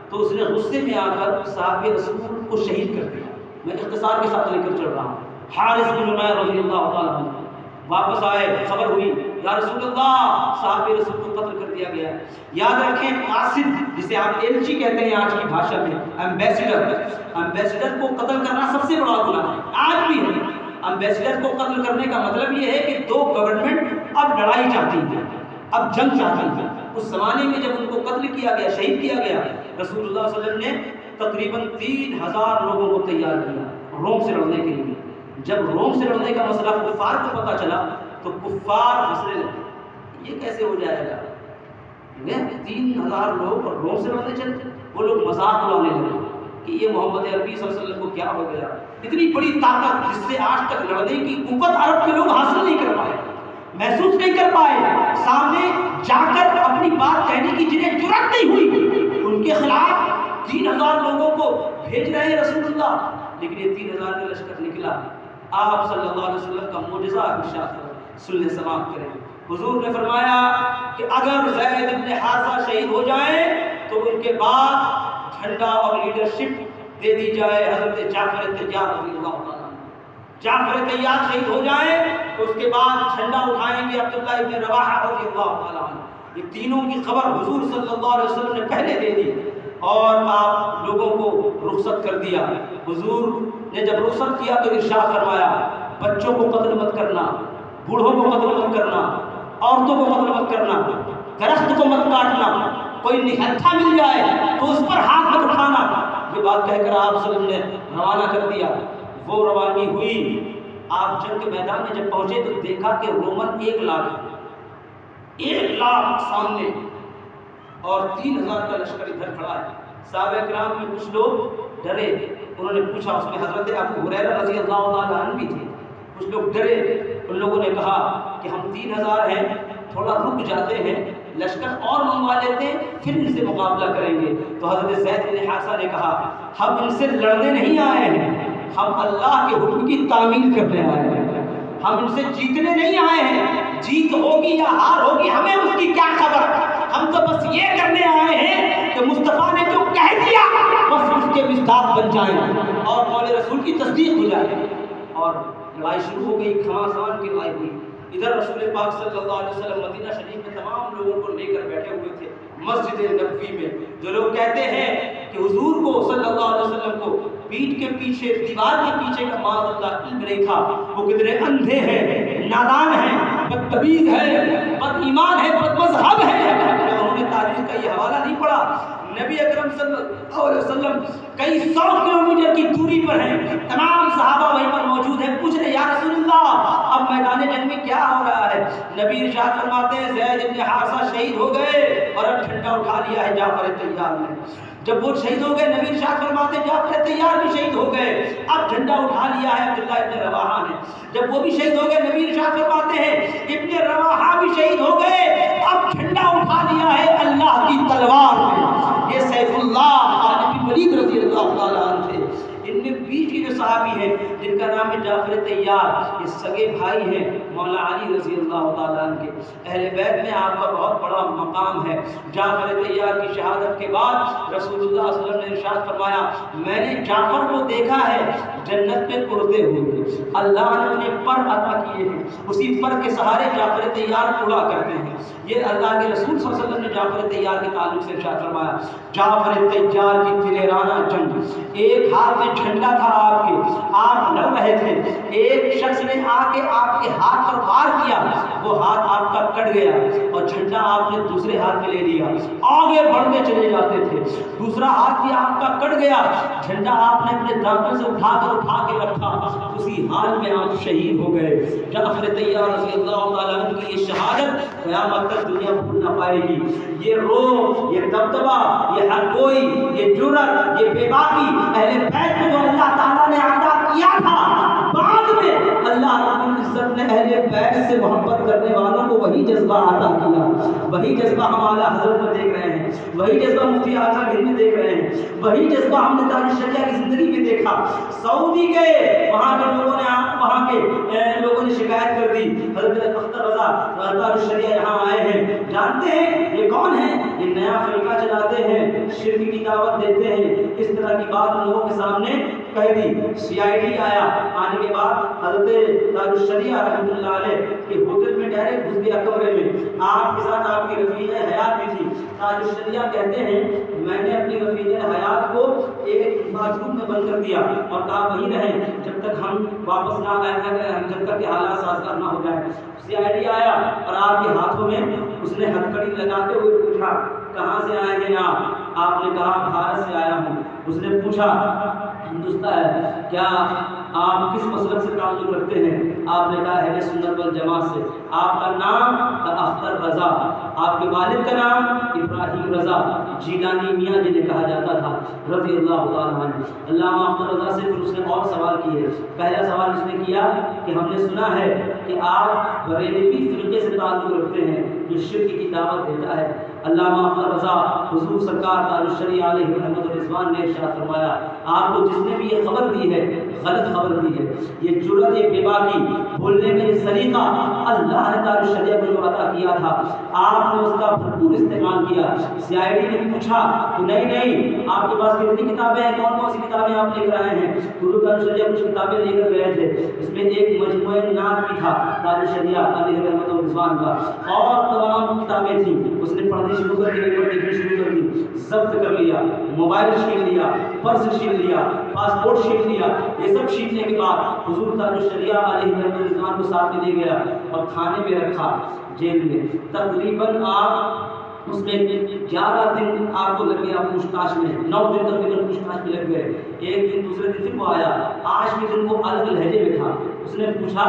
تو اس نے غصے میں آ کر صحابی رسول کو شہید کر دیا۔ میں اختصار کے ساتھ لے کر چل رہا ہوں۔ حارث بن عمیر رضی اللہ تعالیٰ عنہ واپس آئے، خبر ہوئی یا رسول اللہ صحابی رسول کو قتل کر دیا گیا۔ یاد رکھیں قاصد جسے آپ ایلچی کہتے ہیں آج کی بھاشا میں، ایمبیسڈر کو قتل کرنا سب سے بڑا گناہ ہے، آج بھی ہے۔ ایمبیسڈر کو قتل کرنے کا مطلب یہ ہے کہ 2 گورنمنٹ اب لڑائی چاہتی ہیں، اب جنگ چاہتی ہیں۔ اس زمانے میں جب ان کو قتل کیا گیا، شہید کیا گیا، رسول اللہ صلی اللہ علیہ وسلم نے تقریباً 3000 لوگوں کو تیار کیا روم سے لڑنے کے لیے۔ جب روم سے لڑنے کا مسئلہ کفار کو پتہ چلا تو کفار ہنسنے لگے، یہ کیسے ہو جائے گا، 3000 لوگ اور روم سے لڑنے چلے۔ وہ لوگ مذاق اڑانے لگے کہ یہ محمد عربی صلی اللہ علیہ وسلم کو کیا ہو گیا، اتنی بڑی طاقت جس سے آج تک لڑنے کی قوت عرب کے لوگ حاصل نہیں کر پائے، محسوس نہیں کر پائے، سامنے جا کر اپنی بات کہنے کی جنہیں جرأت نہیں ہوئی، ان کے خلاف 3000 لوگوں کو بھیج رہے ہیں رسول اللہ، لیکن یہ 3000 کا لشکر نکلا۔ آپ صلی اللہ علیہ وسلم کا معجزہ ارشاد سننے سماعت کریں۔ حضور نے فرمایا کہ اگر زید بن حارثہ شہید ہو جائیں تو ان کے بعد جھنڈا اور لیڈرشپ دے دی جائے حضرت جعفر طیار رضی اللہ تعالیٰ۔ جعفر طیار شہید ہو جائیں تو اس کے بعد جھنڈا اٹھائیں گے عبداللہ ابن رواحہ رضی اللہ تعالیٰ عنہ۔ یہ تینوں کی خبر حضور صلی اللہ علیہ وسلم نے پہلے دے دی اور آپ لوگوں کو رخصت کر دیا۔ حضور نے جب رخصت کیا تو ارشاد فرمایا بچوں کو قتل مت کرنا، بوڑھوں کو قتل مت کرنا، عورتوں کو قتل مت کرنا، درخت کو مت کاٹنا، کوئی نہتھا مل جائے تو اس پر ہاتھ مت اٹھانا۔ یہ بات کہہ کر آپ صلی اللہ علیہ وسلم نے روانہ کر دیا۔ وہ روانگی ہوئی، آپ جنگ کے میدان میں جب پہنچے تو دیکھا کہ رومن 1 لاکھ سامنے اور 3000 کا لشکر ادھر کھڑا ہے۔ صحابہ کرام میں کچھ لوگ ڈرے، انہوں نے پوچھا، اس میں حضرت ابو ہریرہ رضی اللہ تعالیٰ عنہ بھی تھے، کچھ لوگ ڈرے، ان لوگوں نے کہا کہ ہم 3000 ہیں، تھوڑا رک جاتے ہیں، لشکر اور منگوا لیتے ہیں، پھر ان سے مقابلہ کریں گے۔ تو حضرت زید بن حارثہ نے کہا ہم ان سے لڑنے نہیں آئے ہیں، ہم اللہ کے حکم کی تعمیل کرنے آئے ہیں، ہم ان سے جیتنے نہیں آئے ہیں، جیت ہوگی یا ہار ہوگی ہمیں اس کی کیا خبر، ہم تو بس یہ کرنے آئے ہیں کہ مصطفیٰ نے جو کہہ دیا بس اس کے مصداق بن جائیں اور قول رسول کی تصدیق ہو جائے۔ اور لڑائی شروع ہو گئی، گھماسان کی لڑائی ہوئی۔ ادھر رسول پاک صلی اللہ علیہ وسلم مدینہ شریف میں تمام لوگوں کو لے کر بیٹھے ہوئے تھے مسجد نبوی میں۔ جو لوگ کہتے ہیں کہ حضور کو صلی اللہ علیہ وسلم کو پیٹھ کے پیچھے، دیوار کے پیچھے کا معاذ اللہ علم نہیں تھا، وہ کتنے اندھے ہیں، نادان ہیں، بدتمیز ہیں، بد ایمان ہیں، بد مذہب ہیں، انہوں نے تاریخ کا یہ حوالہ نہیں پڑھا۔ نبی اکرم صلی اللہ علیہ وسلم کئی 100 کلومیٹر کی دوری پر ہیں، تمام صحابہ وہیں پر موجود ہیں، پوچھ رہے یا رسول اللہ اب میدان جنگ میں کیا ہو رہا ہے؟ نبی ارشاد فرماتے ہیں زید بن حارثہ شہید ہو گئے اور اب جھنڈا اٹھا لیا ہے جعفر طیار نے۔ جب وہ شہید ہو گئے نبی ارشاد فرماتے ہیں جعفر طیار بھی شہید ہو گئے، اب جھنڈا اٹھا لیا ہے عبداللہ ابن رواحہ نے۔ جب وہ بھی شہید ہو گئے نبی ارشاد فرماتے ہیں ابن رواحہ بھی شہید ہو گئے، اب جھنڈا اٹھا لیا ہے اللہ کی تلوار نے۔ یہ سیف اللہ خالد بن ولید رضی اللہ تعالیٰ عنہ تھے۔ ان میں بیچ کے جو صحابی ہیں جن کا نام ہے جعفر طیار، یہ سگے بھائی ہیں مولا علی رضی اللہ تعالیٰ عنہ کے۔ اہل بیت میں آپ کا بہت بڑا مقام ہے۔ جعفر طیار کی شہادت کے بعد رسول اللہ صلی اللہ علیہ وسلم نے ارشاد فرمایا میں نے جعفر کو دیکھا ہے جنت میں اڑتے ہوئے، اللہ نے انہیں پر عطا کیے ہیں، اسی پر کے سہارے جعفر طیار اڑا کرتے ہیں۔ یہ اللہ کے رسول صلی اللہ علیہ وسلم نے جعفر طیار کے تعلق سے ارشاد فرمایا جعفر طیار کی دلیرانہ جنگ، ایک ہاتھ میں جھنڈا تھا آپ کے، آپ لڑ رہے تھے، ایک شخص نے آ کے آپ کے ہاتھ پر وار کیا، وہ ہاتھ آپ کا کٹ گیا اور جھنڈا آپ نے دوسرے ہاتھ میں لے لیا، آگے بڑھتے چلے جاتے تھے، دوسرا ہاتھ بھی آپ کا کٹ گیا، جھنڈا آپ نے اپنے دامن سے اٹھا کے رکھا، اسی حال میں آپ شہید ہو گئے۔ جعفر طیار رضی اللہ تعالیٰ عنہ کی یہ شہادت قیامت تک دنیا بھول نہ پائے گی۔ یہ روح، یہ دبدبہ، یہ حق گوئی، یہ جرأت، یہ بے باکی اہل بیت کو جو اللہ تعالیٰ نے عطا کیا تھا، بعد میں اللہ رب العزت نے اہل بیت سے محبت کرنے والوں کو وہی جذبہ عطا کیا۔ وہی جذبہ ہم اعلیٰ حضرت میں دیکھ رہے ہیں، وہی جذبہ مفتی اعظم ہند میں دیکھ رہے ہیں، وہی جذبہ ہم نے تاج الشریعہ کی زندگی میں دیکھا۔ سعودی گئے، وہاں کے لوگوں نے شکایت کر دی حضرت اختر رضا تاج الشریعہ یہاں آئے ہیں، جانتے ہیں یہ کون ہیں؟ یہ نیا فرقہ چلاتے ہیں، شرک کی دعوت دیتے ہیں، اس طرح کی بات ان لوگوں کے سامنے کہہ دی۔ CID آیا، آنے کے بعد حضرت تاج الشریعہ رحمۃ اللہ علیہ کے ہوٹل میں ڈائریکٹ گھس گیا کمرے میں، آپ کے ساتھ آپ کی رفیق حیات بھی تھی۔ تاج الشریعہ کہتے ہیں میں نے اپنی رفیق حیات کو ایک باتھ روم میں بند کر دیا اور کہا وہیں رہیں جب تک ہم واپس نہ آئے، جب تک کہ حالات سازگار نہ ہو جائے۔ CID آیا اور آپ کے ہاتھوں میں اس نے ہتھکڑی لگاتے ہوئے پوچھا کہاں سے آئے ہیں آپ نے کہا بھارت سے آیا ہوں۔ اس نے پوچھا ہندوستان کیا آپ کس مسلک سے تعلق رکھتے ہیں؟ آپ نے کہا اہل سنت والجماعت سے۔ آپ کا نام اختر رضا، آپ کے والد کا نام ابراہیم رضا جیلانی میاں جنہیں کہا جاتا تھا رضی اللہ تعالیٰ عنہ۔ علامہ اختر رضا سے پھر اس نے اور سوال کیے۔ پہلا سوال اس نے کیا کہ ہم نے سنا ہے کہ آپ بریلوی فرقے سے تعلق رکھتے ہیں جو شرک کی دعوت دیتا ہے۔ علامہ اختر رضا حضور سرکار تاج الشریعہ علیہ رحمۃ الرضوان نے ارشاد فرمایا آپ کو جس نے بھی یہ خبر دی ہے غلط خبر دی ہے۔ یہ جرأت، یہ بے باکی، بولنے کا یہ سلیقہ اللہ نے تاج الشریعہ کو جو عطا کیا تھا آپ نے اس کا بھرپور استعمال کیا۔ سی آئی ڈی نے پوچھا کہ نہیں آپ کے پاس کتنی کتابیں ہیں، کون کون سی کتابیں آپ لے کر آئے ہیں؟ حضور تاج الشریعہ کچھ کتابیں لے کر گئے تھے، اس میں ایک مجموعہ نعت بھی تھا تاج الشریعہ علیہ رحمۃ الرضوان کا، اور تمام کتابیں تھیں۔ اس نے پڑھنی شروع کر دی، دیکھنی شروع کر دی، ضبط کر لیا، موبائل چھین لیا، پرس چھین لیا، پاسپورٹ چھین لیا۔ یہ سب چھیننے کے بعد حضور تاج الشریعہ علیہ رحمۃ الرضوان کو ساتھ میں لے گیا اور تھانے میں رکھا، جیل میں۔ تقریباً آپ اس میں 11 دن آپ کو لگ گیا پوچھ تاچھ میں، 9 دن تقریباً پوچھ تاچھ میں لگ گئے۔ ایک دن دوسرے دن پھر وہ آیا، 8ویں دن وہ الگ لہجے میں تھا۔ اس نے پوچھا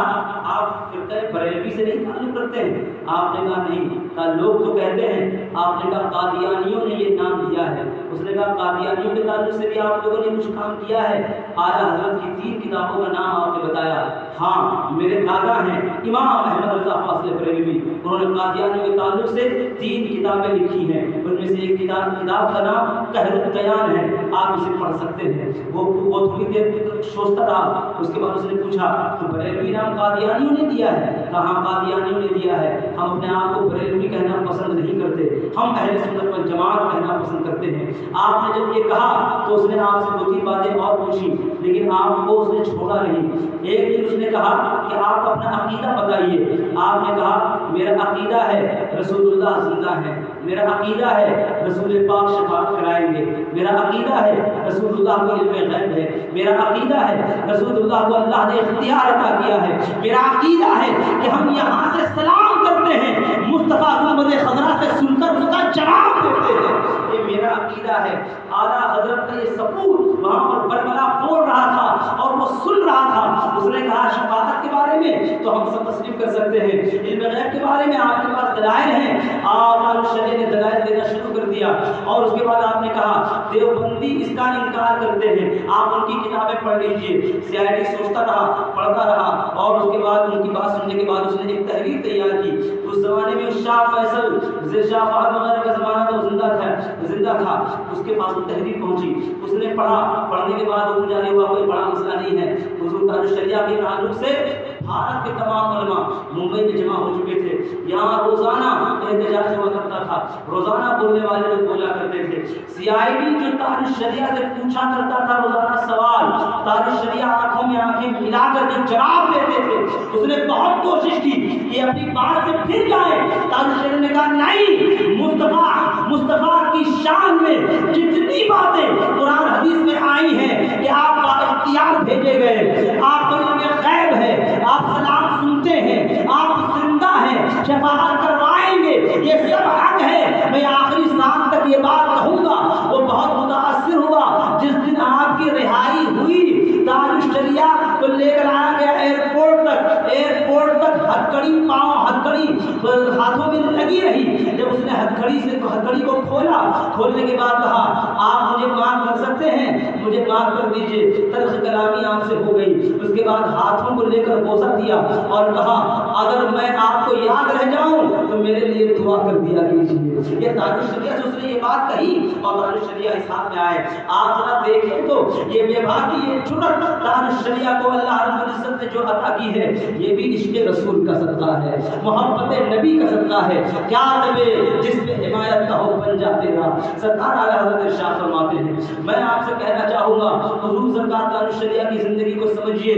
آپ فرقہ بریلوی سے نہیں تعلق رکھتے ہیں؟ آپ نے کہا نہیں۔ کہا لوگ تو کہتے ہیں۔ آپ نے کہا قادیانیوں نے یہ نام دیا ہے۔ اس نے کہا قادیانیوں کے تعلق سے بھی آپ لوگوں نے کچھ کام کیا ہے؟ اعلیٰ حضرت کی 3 کتابوں کا نام آپ نے بتایا۔ ہاں میرے دادا ہیں امام احمد رضا فاضل بریلوی، انہوں نے قادیانیوں کے تعلق سے 3 کتابیں لکھی ہیں، ان میں سے ایک کتاب کا نام قہر القیان ہے، آپ اسے پڑھ سکتے ہیں۔ وہ تھوڑی دیر سوچتا رہا، اس کے بعد اس نے پوچھا تو بریلوی نام قادیانیوں نے دیا ہے؟ کہاں قادیانیوں نے دیا ہے، ہم اپنے آپ کو بریلوی کہنا پسند نہیں کرتے، ہم اہل سنت والجماعت کہنا پسند کرتے ہیں۔ آپ نے جب یہ کہا تو اس نے آپ سے 2-3 باتیں اور پوچھی، لیکن آپ کو اس نے چھوڑا نہیں۔ ایک دن اس نے کہا کہ آپ اپنا عقیدہ بتائیے۔ آپ نے کہا میرا عقیدہ ہے رسول اللہ زندہ ہے، میرا عقیدہ ہے رسول پاک شفاعت کرائیں گے، میرا عقیدہ ہے رسول اللہ کو علم غیب ہے، میرا عقیدہ ہے رسول اللہ کو اللہ نے اختیار عطا کیا ہے، میرا عقیدہ ہے کہ ہم یہاں سے سلام کرتے ہیں مصطفیٰ گنبد خضرا سے سن کر اس کا جواب دیتے ہیں، یہ میرا عقیدہ ہے۔ اعلیٰ حضرت کا یہ ثبوت وہاں پر برملا بول رہا تھا اور وہ سن رہا تھا۔ اس نے کہا شفاعت کے بارے میں تو ہم سب تسلیم کر سکتے ہیں، علم غیب کے بارے میں آپ کے پاس دلائل ہیں؟ آپ شریعت نے دلائل دینا شروع کر دیا، اور اس کے بعد آپ نے کہا دیوبندی اس کا انکار کرتے ہیں، آپ ان کی کتابیں پڑھ لیجئے۔ سی آئی ڈی سوچتا رہا، پڑھتا رہا، اور اس کے بعد ان کی بات سننے کے بعد اس نے ایک تحریر تیار کی۔ اس زمانے میں شاہ فیصل، شاہ فہد وغیرہ کا زمانہ تو زندہ تھا، اس کے پاس وہ تحریر پہنچی، اس نے پڑھا، پڑھنے کے بعد وہ جانے ہوا کوئی بڑا مسئلہ نہیں ہے۔ حضور تاج الشریعہ کے تعلق سے بھارت کے تمام علماء ممبئی میں جمع ہو چکے تھے، یہاں روزانہ احتجاج ہوا کرتا تھا، روزانہ بولنے والے لوگ بولا کرتے تھے۔ سی آئی ڈی جو تاج الشریعہ سے پوچھا کرتا تھا روزانہ سوال، تاج الشریعہ آنکھوں میں آنکھیں ملا کر جو جواب دیتے تھے، اس نے بہت کوشش کی کہ اپنی بات سے پھر جائے۔ تاج الشریعہ نے کہا نہیں، مصطفیٰ کی شان میں جتنی باتیں قرآن حدیث میں آئی ہیں کہ آپ با اختیار بھیجے گئے، آپ کو علم غیب ہے، آپ سلام سنتے ہیں، آپ زندہ ہیں، شفاعت کروائیں گے، یہ سب حق ہے، میں آخری سانس تک یہ بات کہوں گا۔ وہ بہت متاثر ہوا جس دن آپ کی رہائی ہوئی، تاج الشریعہ کو لے کر آیا گیا ایئرپورٹ تک ہتھکڑی پاؤں، ہتھکڑی ہاتھوں میں لگی رہی۔ جب اس نے ہتھکڑی کو کھولنے کے بعد کہا آپ مجھے معاف کر سکتے ہیں، مجھے معاف کر دیجئے، تلخ کلامی آپ سے ہو گئی۔ اس کے بعد ہاتھوں کو لے کر بوسہ دیا اور کہا اگر میں آپ کو یاد رہ جاؤں تو میرے لیے دعا کر دیا کیجیے۔ یہ تاج الشریعہ سے اس نے یہ بات کہی اور تاج الشریعہ اس حال میں آئے۔ آپ ذرا دیکھیں تو یہ بے باکی، یہ جرأت تاج الشریعہ کو اللہ رب العزت نے جو عطا کی ہے یہ بھی عشق رسول کا صدقہ ہے، محبت نبی کا صدقہ ہے۔ کیا تبے جس پہ حمایت کا ہو پنجہ تیرا، سرکار اعلیٰ حضرت ارشاد فرماتے ہیں۔ میں آپ سے کہنا چاہوں گا حضور سرکار تاج الشریعہ کی زندگی کو سمجھیے،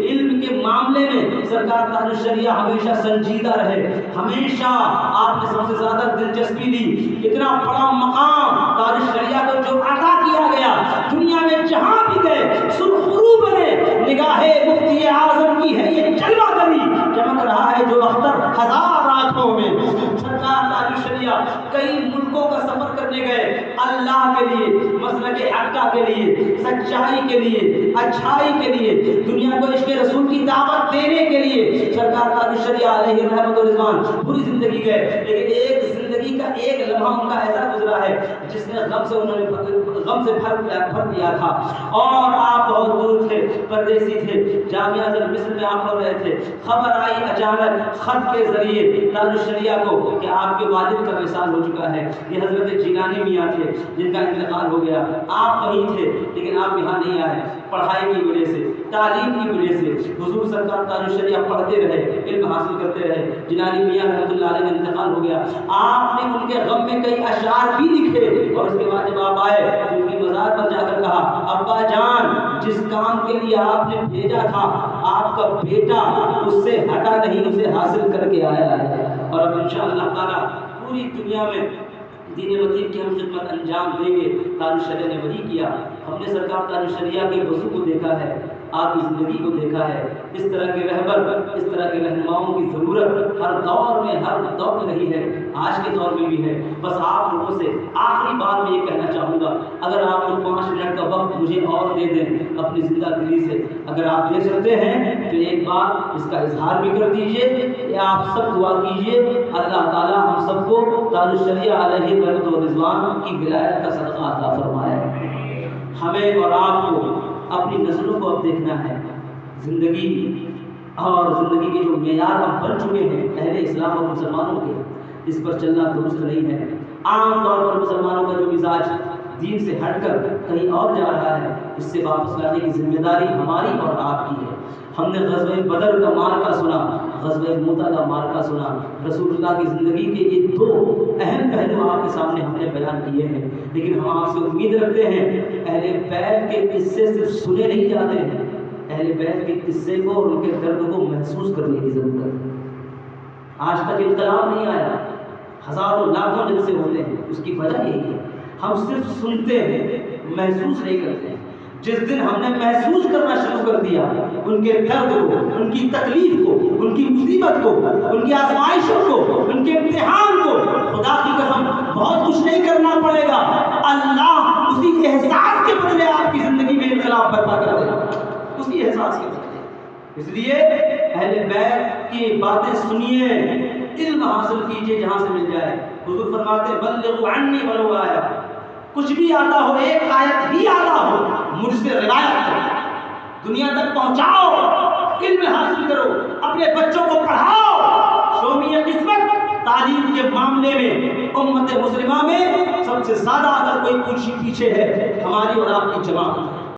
علم کے معاملے میں سرکار تاج الشریعہ ہمیشہ سنجیدہ رہے، ہمیشہ آپ نے سب سے زیادہ دلچسپی لی۔ اتنا بڑا مقام تاج الشریعہ کو جو عطا کیا گیا، دنیا میں جہاں بھی گئے سرخرو بنے، نگاہ مفتی اعظم کی ہے یہ جلوہ گری، چمک رہا ہے جو اختر ہزار آنکھوں میں۔ سرکار تاج الشریعہ کیا؟ کئی ملکوں کا سفر کرنے گئے اللہ کے لیے، مسلک حقہ کے لیے، سچائی کے لیے، اچھائی کے لیے، دنیا کو عشق رسول کی دعوت دینے کے لیے سرکار تاج الشریعہ علیہ رحمت و رضوان پوری زندگی گئے، لیکن ایک زندگی کا ایک لمحہ ان کا ایسا گزرا ہے جس نے غم سے انہوں نے غم سے بھر دیا تھا، اور آپ بہت دور تھے، پردیسی تھے، جامعہ مصر میں آپ پڑھ رہے تھے، خبر آئی اچانک خط کے ذریعے تاج الشریعہ کو کہ آپ کے والد کا وصال ہو چکا ہے۔ یہ حضرت جیلانی میاں تھے جن کا انتقال ہو گیا، آپ وہیں تھے لیکن آپ یہاں نہیں آئے، پڑھائی کی وجہ سے، تعلیم کی وجہ سے حضور سرکار تاج الشریعہ پڑھتے رہے، علم حاصل کرتے رہے۔ جیلانی میاں رحمۃ اللہ علیہ کا انتقال ہو گیا، آپ نے ان کے غم میں کئی اشعار بھی لکھے، اور اس کے بعد جب آپ آئے تو ان کی مزار پر جا کر کہا ابا جان جس کام کے لیے آپ نے بھیجا تھا آپ کا بیٹا اس سے ہٹا نہیں، اسے حاصل کر کے آیا ہے، اور اب انشاءاللہ تعالیٰ پوری دنیا میں دین متین کی ہم خدمت انجام دیں گے۔ تاج الشریعہ نے وہی کیا، ہم نے سرکار تاج الشریعہ کے وضو کو دیکھا ہے، آپ کی زندگی کو دیکھا ہے، اس طرح کے رہبر، اس طرح کے رہنماؤں کی ضرورت ہر دور میں رہی ہے، آج کے دور میں بھی ہے۔ بس آپ لوگوں سے آخری بار میں یہ کہنا چاہوں گا، اگر آپ لوگ 5 منٹ کا وقت مجھے اور دے دیں اپنی زندہ دلی سے، اگر آپ دے سکتے ہیں تو ایک بار اس کا اظہار بھی کر دیجئے کہ آپ سب دعا کیجئے اللہ تعالی ہم سب کو تاج الشریعہ علیہ رحمت و رضوان کی ولایت کا صدقہ عطا فرمائے۔ ہمیں اور آپ کو اپنی نسلوں کو اب دیکھنا ہے، زندگی اور زندگی کے جو معیار اب بن چکے ہیں اہل اسلام اور مسلمانوں کے، اس پر چلنا درست نہیں ہے۔ عام طور پر مسلمانوں کا جو مزاج دین سے ہٹ کر کہیں اور جا رہا ہے، اس سے واپس لانے کی ذمہ داری ہماری اور آپ کی ہے۔ ہم نے غزوہ بدر کا معرکہ سنا، غزوہ موتا کا معرکہ سنا، رسول اللہ کی زندگی کے یہ 2 اہم پہلو آپ کے سامنے ہم نے بیان کیے ہیں، لیکن ہم آپ سے امید رکھتے ہیں اہل بیت کے قصے صرف سنے نہیں جاتے ہیں، اہل بیت کے قصے کو اور ان کے درد کو محسوس کرنے کی ضرورت ہے۔ آج تک انقلاب نہیں آیا، ہزاروں لاکھوں جلسے ہوتے ہیں، اس کی وجہ یہی ہے ہم صرف سنتے ہیں، محسوس نہیں کرتے ہیں۔ جس دن ہم نے محسوس کرنا شروع کر دیا ان کے درد کو، ان کی تکلیف کو، ان کی مصیبت کو، ان کی آزمائشوں کو، ان کے امتحان کو، خدا کی قسم بہت کچھ نہیں کرنا پڑے گا، اللہ اسی احساس کے بدلے آپ کی زندگی میں انقلاب برپا کر دے گا، اسی احساس کے بدلے۔ اس لیے اہل بیت کی باتیں سنیے، علم حاصل کیجئے جہاں سے مل جائے۔ حضور فرماتے بلغوا عنی ولو آیا، کچھ بھی آتا ہو، ایک آیت بھی آتا ہو مجھ سے روایت کرو، دنیا تک پہنچاؤ، علم حاصل کرو، اپنے بچوں کو پڑھاؤ۔ شومی قسمت تعلیم کے معاملے میں امت مسلمہ میں سب سے زیادہ اگر کوئی پیچھے ہے ہماری اور آپ کی جماعت۔